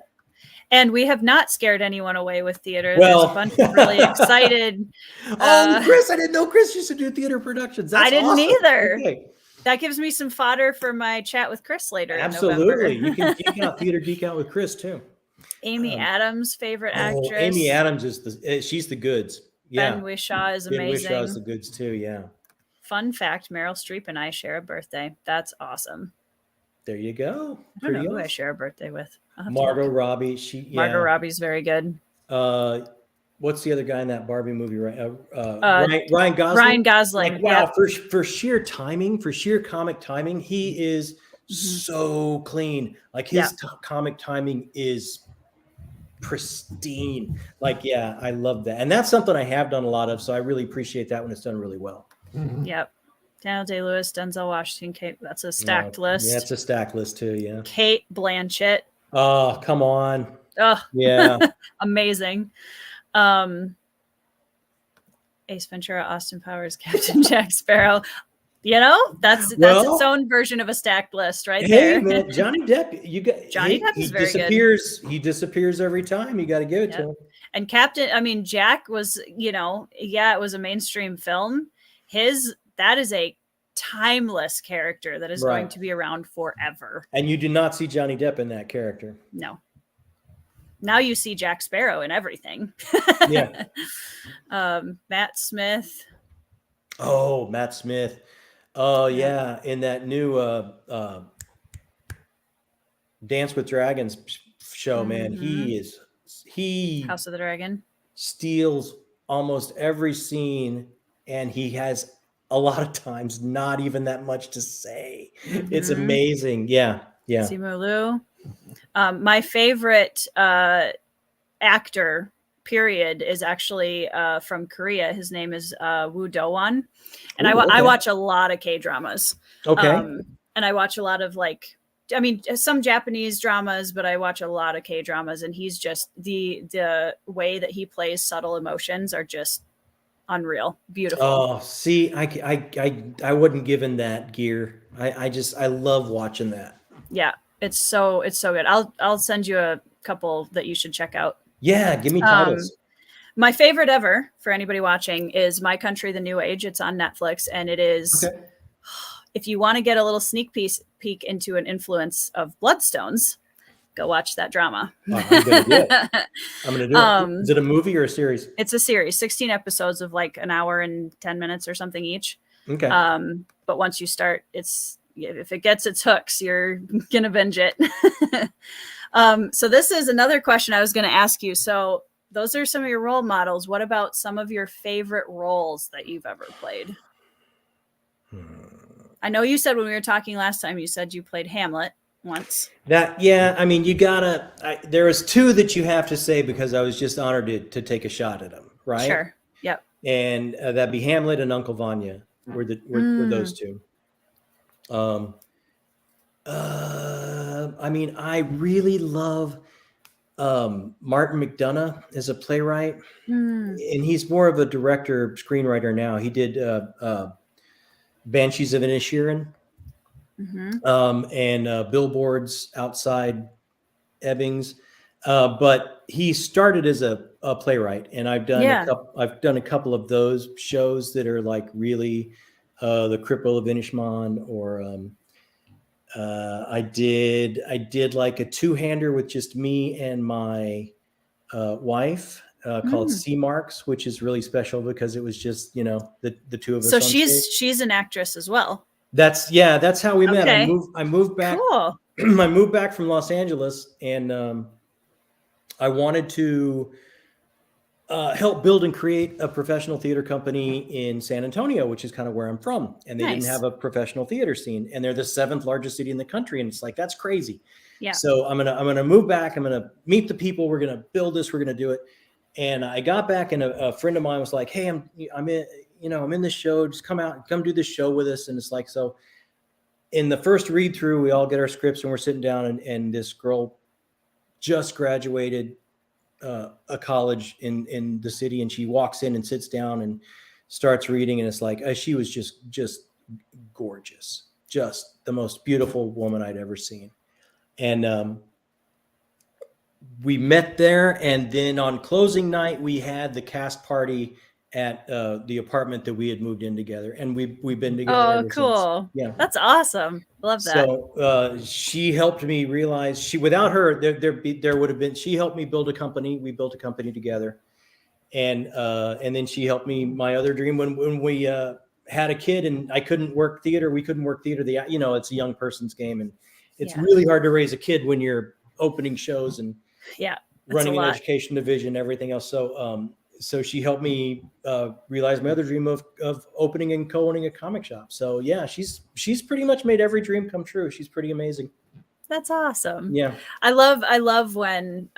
And we have not scared anyone away with theater. Well, there's a bunch of really excited. Chris, I didn't know Chris used to do theater productions. That's I didn't awesome. either. Okay. That gives me some fodder for my chat with Chris later. Absolutely. In You can geek out, theater geek out with Chris too. Amy Adams, favorite actress. Amy Adams she's the goods. Yeah. Ben Whishaw is amazing. Ben Whishaw is the goods too. Yeah. Fun fact: Meryl Streep and I share a birthday. That's awesome. There you go. I don't know who I share a birthday with. Margot Robbie. Margot Robbie's very good. What's the other guy in that Barbie movie? Ryan Gosling. Ryan Gosling. Like, wow, for sheer timing, for sheer comic timing, he is so clean. Like his comic timing is pristine. Like, yeah, I love that. And that's something I have done a lot of. So I really appreciate that when it's done really well. Yep. Daniel Day-Lewis, Denzel Washington, Kate. That's a stacked list. Yeah, it's a stacked list too. Yeah. Kate Blanchett. Oh, come on. Oh, yeah. Amazing. Ace Ventura, Austin Powers, Captain Jack Sparrow. You know, that's its own version of a stacked list right there. Man, Johnny Depp, Johnny Depp is very good. He disappears every time. You got to give it to him. And Jack was, it was a mainstream film. That is a timeless character that is going to be around forever. And you do not see Johnny Depp in that character. No. Now you see Jack Sparrow in everything. Yeah. Matt Smith. Oh, Matt Smith. Oh, yeah. In that new Dance with Dragons show, man, he House of the Dragon steals almost every scene, and he has a lot of times not even that much to say. It's amazing. Yeah. Simu Liu. My favorite actor, period, is actually from Korea. His name is Woo Do-won. And I watch a lot of K-dramas. Okay. And I watch a lot of some Japanese dramas, but I watch a lot of K-dramas, and he's just the way that he plays subtle emotions are just unreal. Beautiful. Oh, see, I wouldn't give him that gear. I love watching that. Yeah. It's so good. I'll send you a couple that you should check out. Yeah, give me titles. My favorite ever for anybody watching is My Country, the New Age. It's on Netflix, and it is. Okay. If you want to get a little sneak peek into an influence of Bloodstones, go watch that drama. I'm gonna do it. I'm gonna do it. Is it a movie or a series? It's a series, 16 episodes of like an hour and 10 minutes or something each. Okay. But once you start, if it gets its hooks, you're gonna binge it. So this is another question I was going to ask you. So those are some of your role models. What about some of your favorite roles that you've ever played? I know you said when we were talking last time, you said you played Hamlet once. I mean, there was two that you have to say because I was just honored to take a shot at them, right? Sure. Yep. And that'd be Hamlet and Uncle Vanya were those two. I mean, I really love Martin McDonagh as a playwright, and he's more of a director, screenwriter now. He did Banshees of Inisherin, and Billboards Outside Ebbings, but he started as a playwright, and I've done a couple of those shows that are like really The Cripple of Inishmaan, or I did like a two-hander with just me and my wife called Sea Marks, which is really special because it was just, the two of us. So she's an actress as well. That's how we met. I moved back. Cool. I moved back from Los Angeles, and I wanted to help build and create a professional theater company in San Antonio, which is kind of where I'm from. And they didn't have a professional theater scene, and they're the 7th largest city in the country. And it's like, that's crazy. Yeah. So I'm going to move back. I'm going to meet the people. We're going to build this. We're going to do it. And I got back, and a friend of mine was like, hey, I'm in this show. Just come do this show with us. And it's like, so in the first read through, we all get our scripts, and we're sitting down, and this girl just graduated a college in the city, and she walks in and sits down and starts reading, and it's like she was just gorgeous, just the most beautiful woman I'd ever seen. And we met there, and then on closing night we had the cast party at the apartment that we had moved in together, and we've been together ever cool since. Yeah, that's awesome. Love that. So she helped me realize without her there would have been, she helped me build a company. We built a company together, and then she helped me my other dream when we had a kid, and I couldn't work theater. We couldn't work theater. It's a young person's game, and it's really hard to raise a kid when you're opening shows and running an education division, everything else. So she helped me realize my other dream of opening and co-owning a comic shop. So yeah, she's pretty much made every dream come true. She's pretty amazing. That's awesome. Yeah. I love when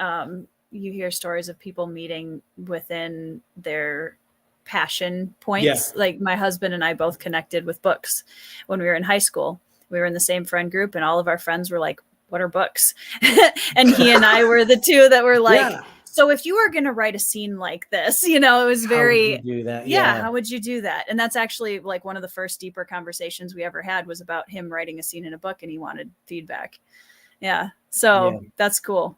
you hear stories of people meeting within their passion points. Yeah. Like my husband and I both connected with books when we were in high school. We were in the same friend group, and all of our friends were like, what are books? And he and I were the two that were like, so if you were going to write a scene like this, it was very, how would you do that? Yeah. How would you do that? And that's actually like one of the first deeper conversations we ever had was about him writing a scene in a book, and he wanted feedback. Yeah. So that's cool.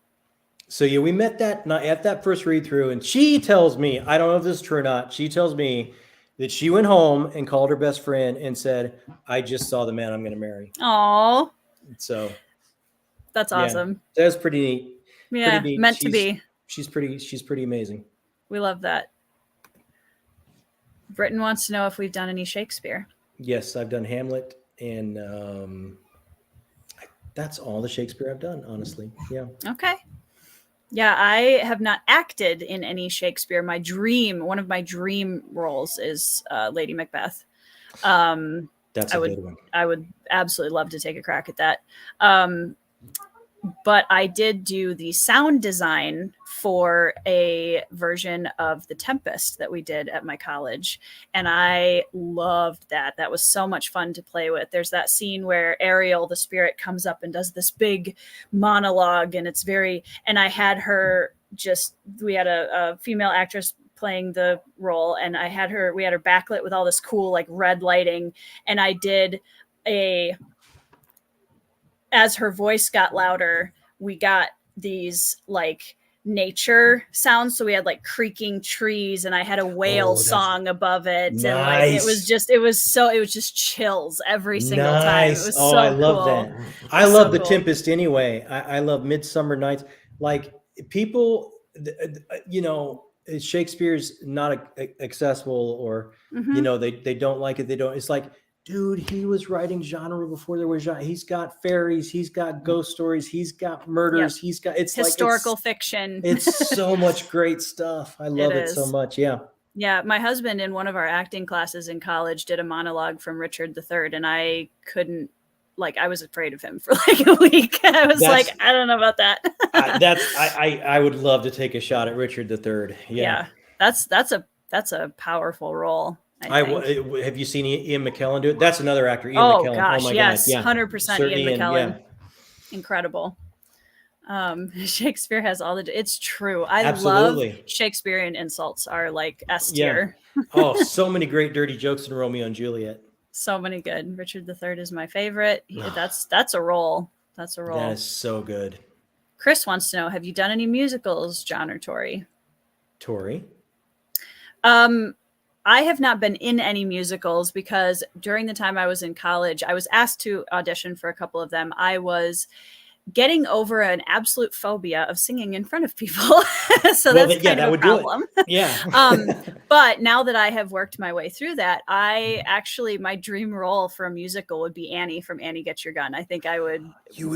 So yeah, we met that night at that first read through, and she tells me, I don't know if this is true or not. She tells me that she went home and called her best friend and said, I just saw the man I'm going to marry. Oh, so that's awesome. That was pretty neat. Yeah. Pretty neat. Meant to be. She's pretty amazing. We love that. Britton wants to know if we've done any Shakespeare. Yes, I've done Hamlet, and that's all the Shakespeare I've done, honestly. Yeah. Okay. Yeah, I have not acted in any Shakespeare. One of my dream roles is Lady Macbeth. That's a good one. I would absolutely love to take a crack at that. But I did do the sound design for a version of The Tempest that we did at my college. And I loved that. That was so much fun to play with. There's that scene where Ariel, the spirit, comes up and does this big monologue. And I had her we had a female actress playing the role, and we had her backlit with all this cool like red lighting. And I did as her voice got louder, we got these like nature sounds. So we had like creaking trees, and I had a whale song above it. Nice. And like, it was just chills every single time. It was so I love cool. that. I love The Tempest anyway. I love Midsummer Nights. Like people, Shakespeare's not accessible, or, they don't like it. It's like, dude, he was writing genre before there was genre. He's got fairies, he's got ghost stories, he's got murders, he's got historical fiction. It's so much great stuff. I love it so much. Yeah. Yeah. My husband in one of our acting classes in college did a monologue from Richard III, and I couldn't, I was afraid of him for like a week. I was like, I don't know about that. I would love to take a shot at Richard III. Yeah. That's a powerful role. Have you seen Ian McKellen do it? That's another actor. Ian McKellen. Oh my yes, God. Yeah. 100% Ian McKellen. Incredible. Shakespeare has it's true. I love Shakespearean insults are like S tier. Yeah. So many great dirty jokes in Romeo and Juliet. So many good. Richard III is my favorite. That's a role. That's a role. That is so good. Chris wants to know, have you done any musicals, John or Tori? Tori? I have not been in any musicals because during the time I was in college, I was asked to audition for a couple of them. I was getting over an absolute phobia of singing in front of people. So that's kind of a problem. Yeah. But now that I have worked my way through that, my dream role for a musical would be Annie from Annie Get Your Gun. I think I would,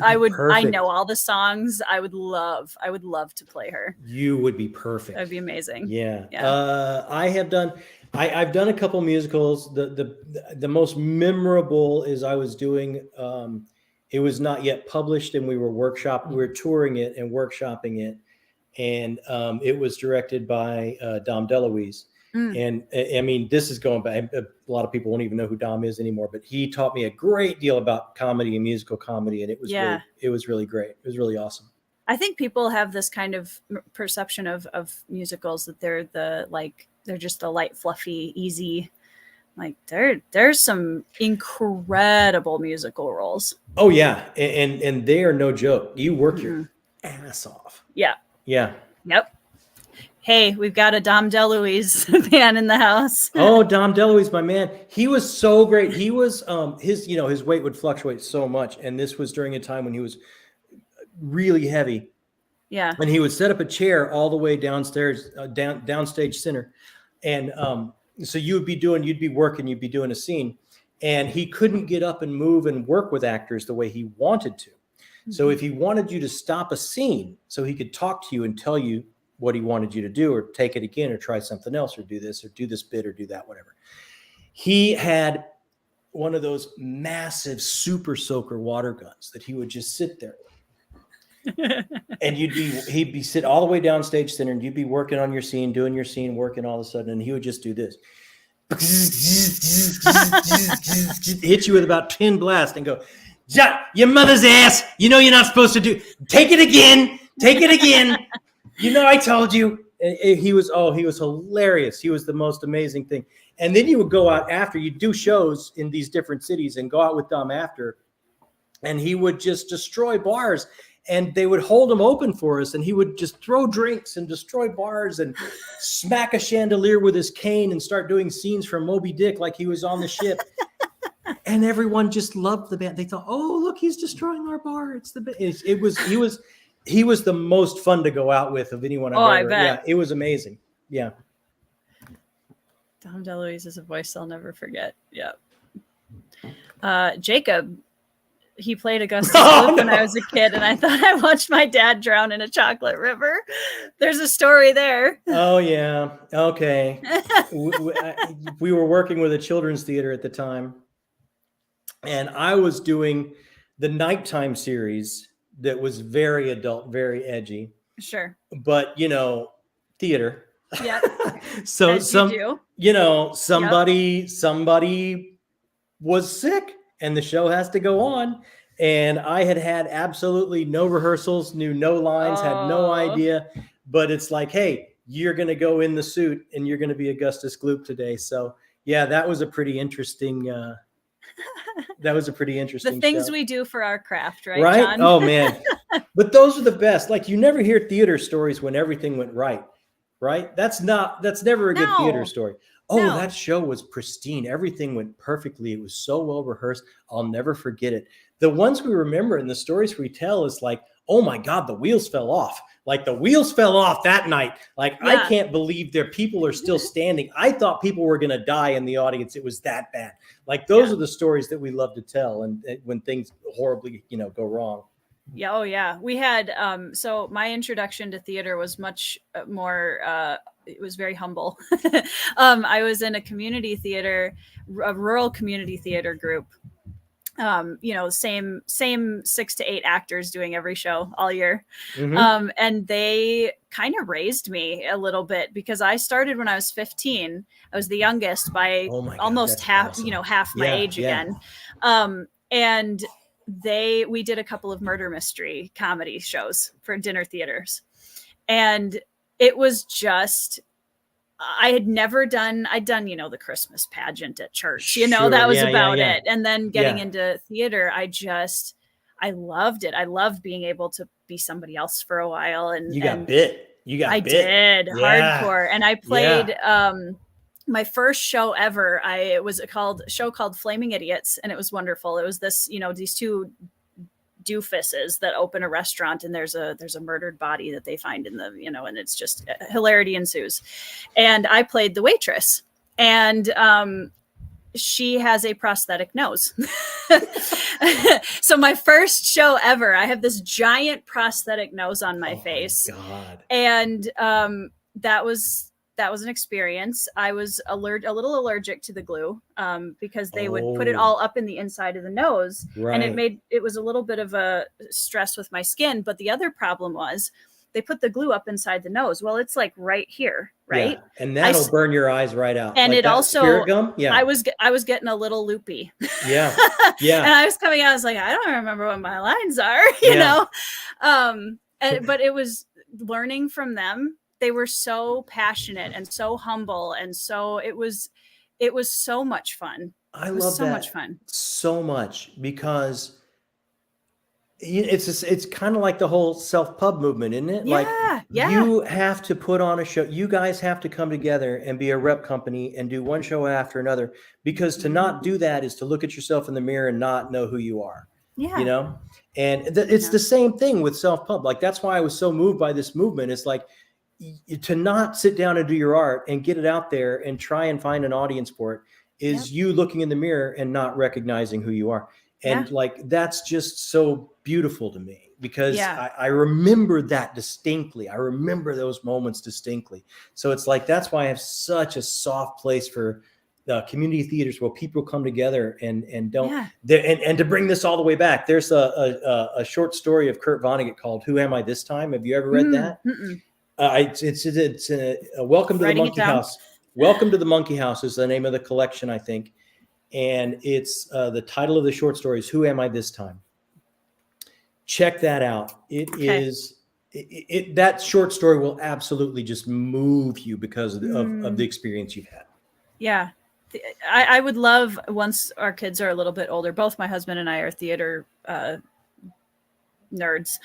I know all the songs. I would love to play her. You would be perfect. That'd be amazing. Yeah. I've done a couple musicals. The most memorable is I was doing, it was not yet published, and we were touring it and workshopping it. And it was directed by Dom DeLuise. And I mean, this is going back. A lot of people won't even know who Dom is anymore, but he taught me a great deal about comedy and musical comedy. And it was really great. It was really awesome. I think people have this kind of perception of musicals that they're just a light, fluffy, easy. Like there's some incredible musical roles. Oh yeah, and they are no joke. You work your ass off. Yeah. Yeah. Yep. Hey, we've got a Dom DeLuise fan in the house. Oh, Dom DeLuise, my man. He was so great. He was his weight would fluctuate so much, and this was during a time when he was really heavy. Yeah. And he would set up a chair all the way downstairs, downstage center, and so you'd be working, you'd be doing a scene, and he couldn't get up and move and work with actors the way he wanted to. So if he wanted you to stop a scene so he could talk to you and tell you what he wanted you to do, or take it again, or try something else, or do this bit, or do that, whatever. He had one of those massive super soaker water guns that he would just sit there. And he'd be sit all the way downstage center, and you'd be working on your scene, doing your scene, working all of a sudden, and he would just do this. Hit you with about 10 blasts and go, your mother's ass, you know you're not supposed to do, take it again. You know, I told you. He was hilarious. He was the most amazing thing. And then you would go out after, you'd do shows in these different cities and go out with Dom after, and he would just destroy bars, and they would hold them open for us, and he would just throw drinks and destroy bars and smack a chandelier with his cane and start doing scenes from Moby Dick like he was on the ship. And everyone just loved the band. They thought, oh, look, he's destroying our bar. It's the band. He was the most fun to go out with of anyone I've ever. I bet. Yeah, it was amazing. Yeah. Dom DeLuise is a voice I'll never forget. Yeah. Jacob, he played Augustus Gloop when I was a kid, and I thought I watched my dad drown in a chocolate river. There's a story there. Oh, yeah. Okay. We were working with a children's theater at the time, and I was doing the nighttime series that was very adult, very edgy. Sure. But, theater. Yeah. So somebody was sick and the show has to go on. And I had absolutely no rehearsals, knew no lines, had no idea. But it's like, hey, you're going to go in the suit and you're going to be Augustus Gloop today. So yeah, that was a pretty interesting the things show. We do for our craft, right, John? Oh man. But those are the best. Like, you never hear theater stories when everything went right. That's never a good theater story. Oh, no. That show was pristine. Everything went perfectly. It was so well rehearsed. I'll never forget it. The ones we remember and the stories we tell is like, oh my God, the wheels fell off. Like, the wheels fell off that night. Like, yeah. I can't believe people are still standing. I thought people were going to die in the audience. It was that bad. Like, those are the stories that we love to tell. And when things horribly, go wrong. Yeah. Oh yeah. We had, so my introduction to theater was much more, it was very humble. I was in a community theater, a rural community theater group. Same 6 to 8 actors doing every show all year. Mm-hmm. And they kind of raised me a little bit because I started when I was 15. I was the youngest by almost half, awesome. Half my age again. And we did a couple of murder mystery comedy shows for dinner theaters. And it was just, I'd done, the Christmas pageant at church, that was about it. And then getting into theater, I loved it. I loved being able to be somebody else for a while. And bit. I did hardcore. And I played, my first show ever. It was a show called Flaming Idiots. And it was wonderful. It was this, these two doofuses that open a restaurant, and there's a murdered body that they find in the, and it's just hilarity ensues. And I played the waitress, and she has a prosthetic nose. So my first show ever, I have this giant prosthetic nose on my face. God. And that was an experience. I was a little allergic to the glue because they would put it all up in the inside of the nose. Right. And it was a little bit of a stress with my skin. But the other problem was they put the glue up inside the nose. Well, it's like right here, right? Yeah. And that'll burn your eyes right out. And like it also, spirit gum? Yeah. I was getting a little loopy. Yeah. Yeah. And I was coming out, I was like, I don't remember what my lines are, you know? But it was learning from them. They were so passionate and so humble, and so it was so much fun. I It was love so that much fun. so much because it's kind of like the whole self-pub movement, isn't it? Like Yeah. you have to put on a show. You guys have to come together and be a rep company and do one show after another, because to not do that is to look at yourself in the mirror and not know who you are. Yeah. You know, and it's the same thing with self-pub. Like that's why I was so moved by this movement. It's like to not sit down and do your art and get it out there and try and find an audience for it is you looking in the mirror and not recognizing who you are. And like, that's just so beautiful to me, because I remember that distinctly. I remember those moments distinctly. So it's like, that's why I have such a soft place for community theaters where people come together and don't, and to bring this all the way back, there's a short story of Kurt Vonnegut called Who Am I This Time? Have you ever read that? It's Welcome to the Monkey House. Welcome to the Monkey House is the name of the collection, I think. And it's the title of the short story is Who Am I This Time? Check that out. It is that short story will absolutely just move you because of the experience you've had. Yeah. I would love, once our kids are a little bit older, both my husband and I are theater nerds.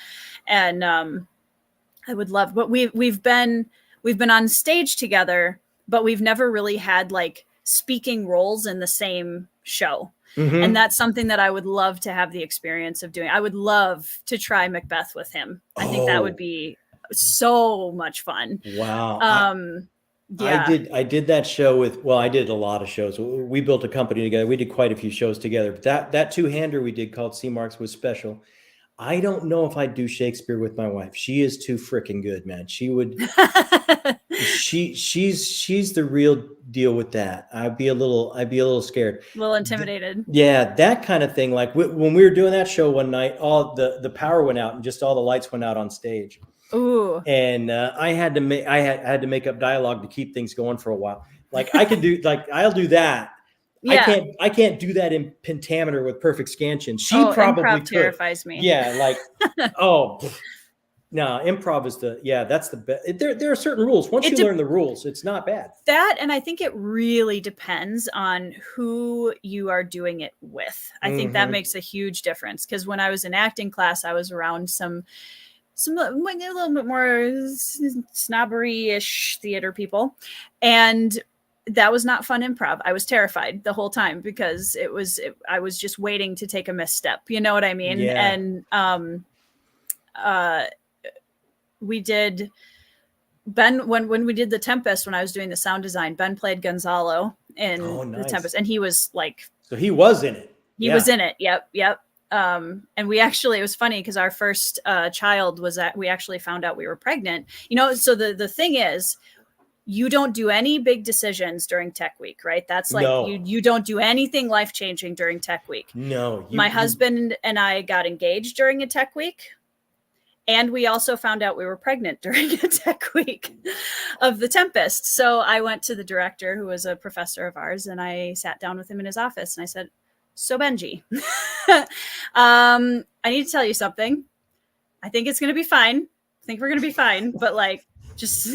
And I would love, but we've been on stage together, but we've never really had like speaking roles in the same show. And that's something that I would love to have the experience of doing. I would love to try Macbeth with him. I think that would be so much fun. Wow. Yeah. I did that show with, well, I did a lot of shows. We built a company together. We did quite a few shows together. But that two-hander we did called C Marks was special. I don't know if I'd do Shakespeare with my wife. She is too freaking good, man. She would, she's the real deal with that. I'd be a little scared. A little intimidated. Yeah. That kind of thing. Like when we were doing that show one night, all the power went out and just all the lights went out on stage. Ooh. And I had to make up dialogue to keep things going for a while. Like I could do, like, I'll do that. Yeah. I can't do that in pentameter with perfect scansion. She probably improv could. Terrifies me. Yeah, like no, improv is that's the best. There are certain rules. Once you learn the rules, it's not bad. That, and I think it really depends on who you are doing it with. I think that makes a huge difference, because when I was in acting class, I was around some a little bit more snobbery-ish theater people, and that was not fun improv. I was terrified the whole time because I was just waiting to take a misstep. You know what I mean? Yeah. And we did, Ben, when we did The Tempest, when I was doing the sound design, Ben played Gonzalo in The Tempest, and he was like, so he was in it. He was in it. Yep. And we actually, it was funny because our first child we actually found out we were pregnant, you know? So the thing is, you don't do any big decisions during Tech Week, right? That's like, you don't do anything life-changing during Tech Week. No. My husband and I got engaged during a Tech Week. And we also found out we were pregnant during a Tech Week of The Tempest. So I went to the director, who was a professor of ours, and I sat down with him in his office and I said, so Benji, I need to tell you something. I think it's going to be fine. I think we're going to be fine. But like, just...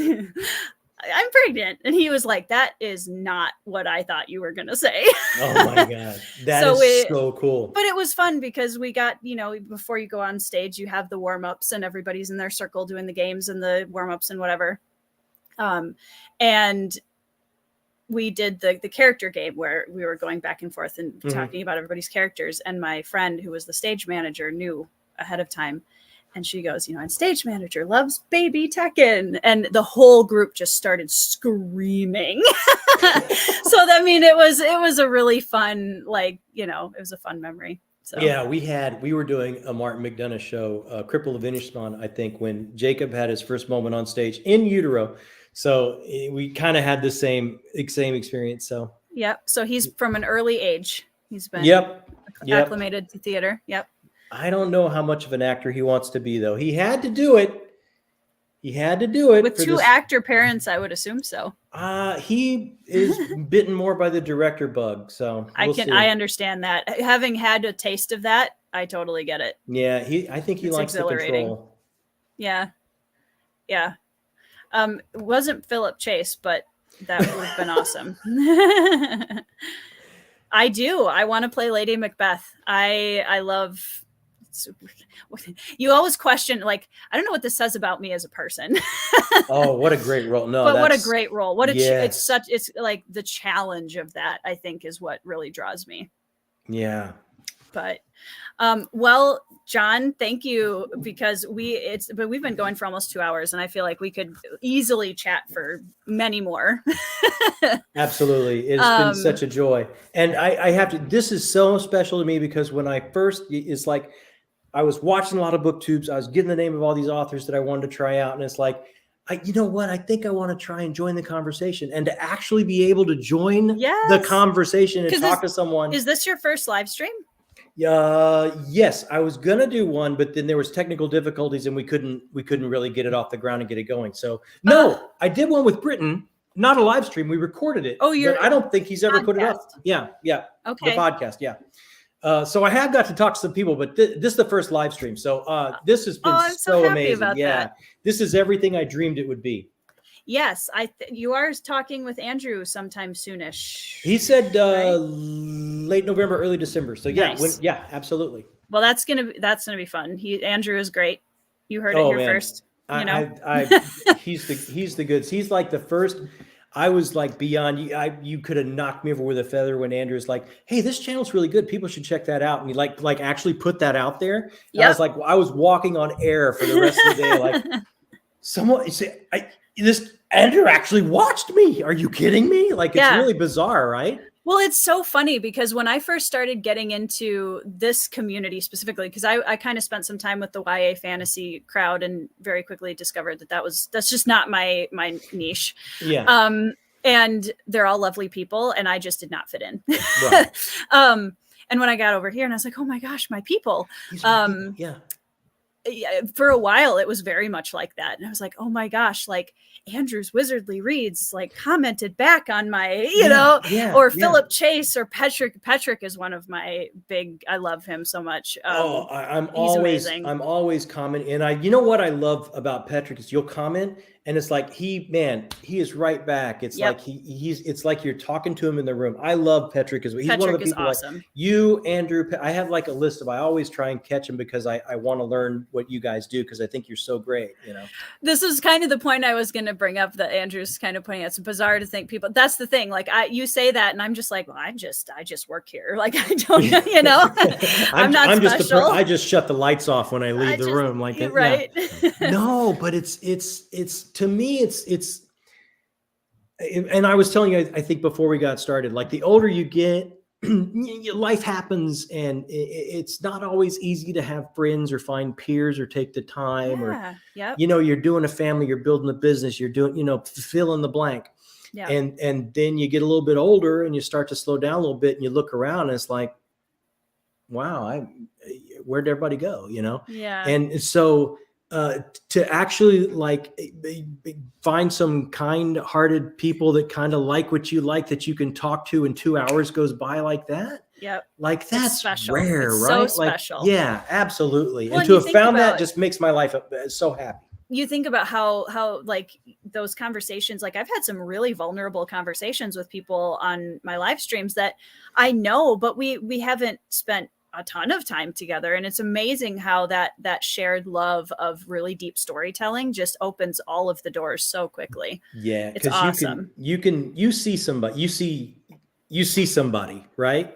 I'm pregnant. And he was like, that is not what I thought you were going to say. Oh my God. That is so cool. But it was fun because we got, you know, before you go on stage, you have the warm-ups and everybody's in their circle doing the games and the warm-ups and whatever. And we did the character game where we were going back and forth and talking about everybody's characters. And my friend, who was the stage manager, knew ahead of time. And she goes, you know, and stage manager loves baby Tekken. And the whole group just started screaming. So, I mean, it was a really fun, like, you know, it was a fun memory. So yeah, we were doing a Martin McDonough show, Cripple of Inishmaan, I think, when Jacob had his first moment on stage in utero. So we kind of had the same experience. So yep. So he's from an early age. He's been acclimated to theater. Yep. I don't know how much of an actor he wants to be, though. He had to do it. With two actor parents, I would assume so. He is bitten more by the director bug, so I understand that. Having had a taste of that, I totally get it. Yeah, I think he likes the control. Yeah. Yeah. It wasn't Philip Chase, but that would have been awesome. I do. I want to play Lady Macbeth. I love. You always question, like, I don't know what this says about me as a person. Oh, what a great role! No, but what a great role! What a yes. it's like the challenge of that, I think, is what really draws me. Yeah. But well, John, thank you, because we've been going for almost 2 hours, and I feel like we could easily chat for many more. Absolutely. It's been such a joy. And I have to, this is so special to me because when I first, it's like, I was watching a lot of booktubes. I was getting the name of all these authors that I wanted to try out. And it's like, you know what? I think I want to try and join the conversation, and to actually be able to join the conversation and talk to someone. Is this your first live stream? Yes, I was gonna do one, but then there was technical difficulties and we couldn't really get it off the ground and get it going. So no, I did one with Britton, not a live stream. We recorded it. Oh, I don't think he's ever put it up. Yeah. Okay. The podcast. Yeah. So I have got to talk to some people, but this is the first live stream. So this has been so amazing. About that. This is everything I dreamed it would be. Yes, you are talking with Andrew sometime soonish. He said late November, early December. So yeah, nice. Absolutely. Well, that's gonna be fun. Andrew is great. You heard it here first. You know, he's the goods. He's like the first. I was like beyond you. You could have knocked me over with a feather when Andrew's like, "Hey, this channel's really good. People should check that out." And he like actually put that out there. Yep. I was like, I was walking on air for the rest of the day. Like, someone say, this Andrew actually watched me. Are you kidding me? Like, it's really bizarre, right? Well, it's so funny because when I first started getting into this community specifically, because I kind of spent some time with the YA fantasy crowd and very quickly discovered that's just not my niche. Yeah. And they're all lovely people, and I just did not fit in. Right. And when I got over here, and I was like, oh my gosh, my people. Yeah. For a while, it was very much like that. And I was like, oh my gosh, like Andrew's Wizardly Reads like commented back on my, or Philip Chase or Patrick. Patrick is one of my I love him so much. He's amazing. I'm always commenting. And you know what I love about Patrick is you'll comment and it's like, he is right back. It's like, it's like you're talking to him in the room. I love Patrick as well. He's one of the people awesome. Like you, Andrew. I have like a list I always try and catch him because I want to learn what you guys do. Cause I think you're so great. This is kind of the point I was going to bring up that Andrew's kind of pointing out. It's bizarre to think people, that's the thing. Like you say that and I'm just like, well, I just work here. Like, I don't, I'm not special. I just shut the lights off when I leave the room. Like, right. No, but it's, to me, it's, and I was telling you, I think before we got started, like the older you get, life happens and it's not always easy to have friends or find peers or take the time you're doing a family, you're building a business, you're doing, fill in the blank. Yeah. And then you get a little bit older and you start to slow down a little bit and you look around and it's like, wow, where'd everybody go? Yeah. And so, to actually like find some kind-hearted people that kind of like what you like, that you can talk to, and 2 hours goes by like that. Yep. Like that's special. rare, it's right? So special. Like, yeah, absolutely. Well, and to have found that just makes my life so happy. You think about how like those conversations, like I've had some really vulnerable conversations with people on my live streams that I know, but we haven't spent a ton of time together. And it's amazing how that shared love of really deep storytelling just opens all of the doors so quickly. Yeah. It's awesome. You see somebody, right?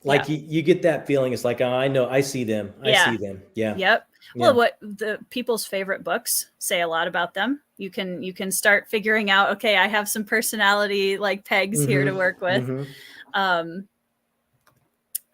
Like you get that feeling. It's like, oh, I know, I see them. I see them. Yeah. Yep. Well, what the people's favorite books say a lot about them. You can start figuring out, okay, I have some personality like pegs here to work with.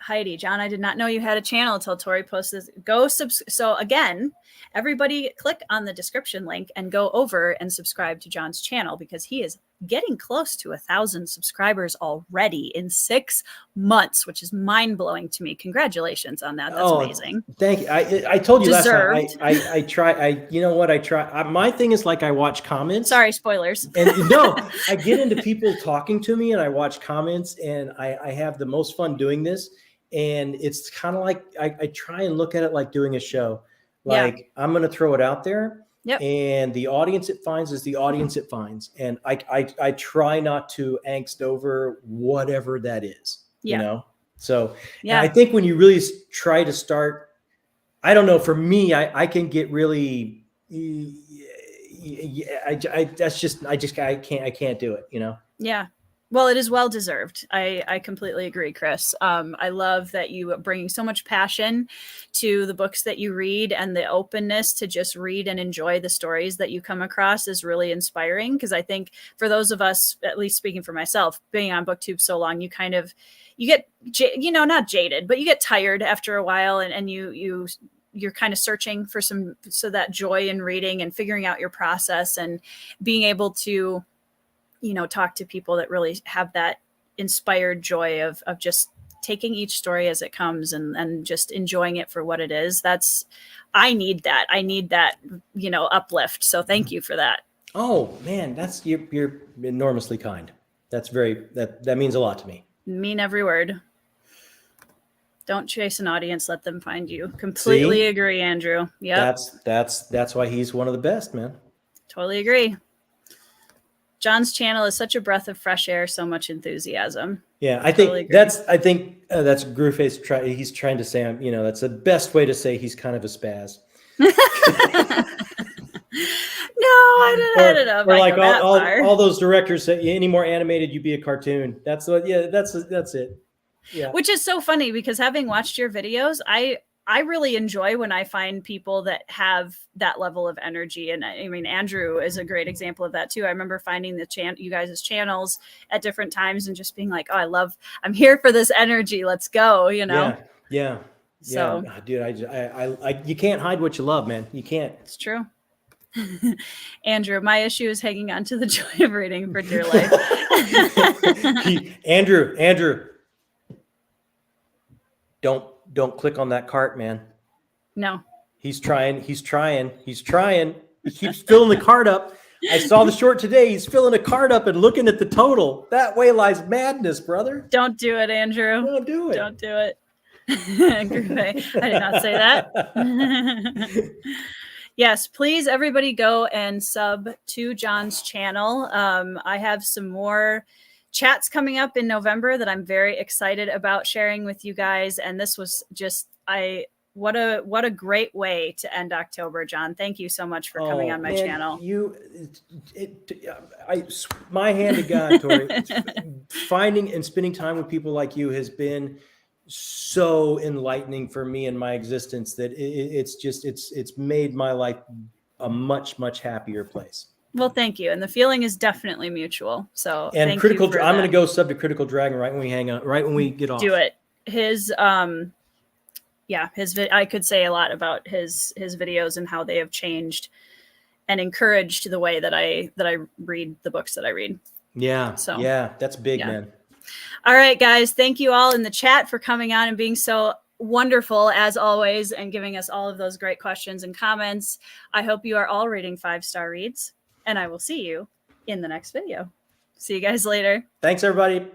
Heidi, John, I did not know you had a channel until Tori posted this. So again, everybody click on the description link and go over and subscribe to John's channel because he is getting close to 1,000 subscribers already in 6 months, which is mind-blowing to me. Congratulations on that. That's amazing. Thank you. I told you last time, I try, you know what I try. My thing is like I watch comments. Sorry, spoilers. And no, I get into people talking to me and I watch comments and I have the most fun doing this. And it's kind of like, I try and look at it like doing a show. Yeah. Like I'm going to throw it out there. Yep. And the audience it finds is the audience it finds. And I try not to angst over whatever that is, Yeah. you know? So Yeah. I think when you really try to start, I don't know, for me, I can get really, I can't do it, you know? Yeah. Well, it is well-deserved. I completely agree, Chris. I love that you bringing so much passion to the books that you read, and the openness to just read and enjoy the stories that you come across is really inspiring. Because I think for those of us, at least speaking for myself, being on BookTube so long, you get, not jaded, but you get tired after a while, and you're kind of searching for that joy in reading and figuring out your process and being able to, talk to people that really have that inspired joy of just taking each story as it comes and just enjoying it for what it is. I need that uplift. So thank you for that. Oh man, you're enormously kind. That means a lot to me. Mean every word. Don't chase an audience, let them find you. Completely agree, Andrew. Yeah. That's why he's one of the best, man. Totally agree. John's channel is such a breath of fresh air, so much enthusiasm. Yeah, I think that's Grewface. He's trying to say, that's the best way to say he's kind of a spaz. No, I don't know. Or like all those directors say, any more animated, you'd be a cartoon. That's it. Yeah. Which is so funny because having watched your videos, I really enjoy when I find people that have that level of energy. And I mean, Andrew is a great example of that too. I remember finding you guys' channels at different times and just being like, oh, I'm here for this energy. Let's go, Yeah. So, dude, you can't hide what you love, man. You can't. It's true. Andrew, my issue is hanging on to the joy of reading for dear life. Andrew, don't click on that cart, man. No. He's trying. He keeps filling the cart up. I saw the short today. He's filling a cart up and looking at the total. That way lies madness, brother. Don't do it, Andrew. Don't do it. Don't do it. I did not say that. Yes, please, everybody go and sub to John's channel. I have some more chats coming up in November that I'm very excited about sharing with you guys. And this was just, what a great way to end October, John. Thank you so much for coming on my channel. My hand to God, Tori, finding and spending time with people like you has been so enlightening for me in my existence that it's made my life a much, much happier place. Well, thank you. And the feeling is definitely mutual. So, and I'm going to go sub to Critical Dragon right when we hang out, right when we get off. Do it. I could say a lot about his videos and how they have changed and encouraged the way that I read the books that I read. Yeah. So, yeah, that's big, man. All right, guys. Thank you all in the chat for coming on and being so wonderful as always and giving us all of those great questions and comments. I hope you are all reading 5-star reads. And I will see you in the next video. See you guys later. Thanks, everybody.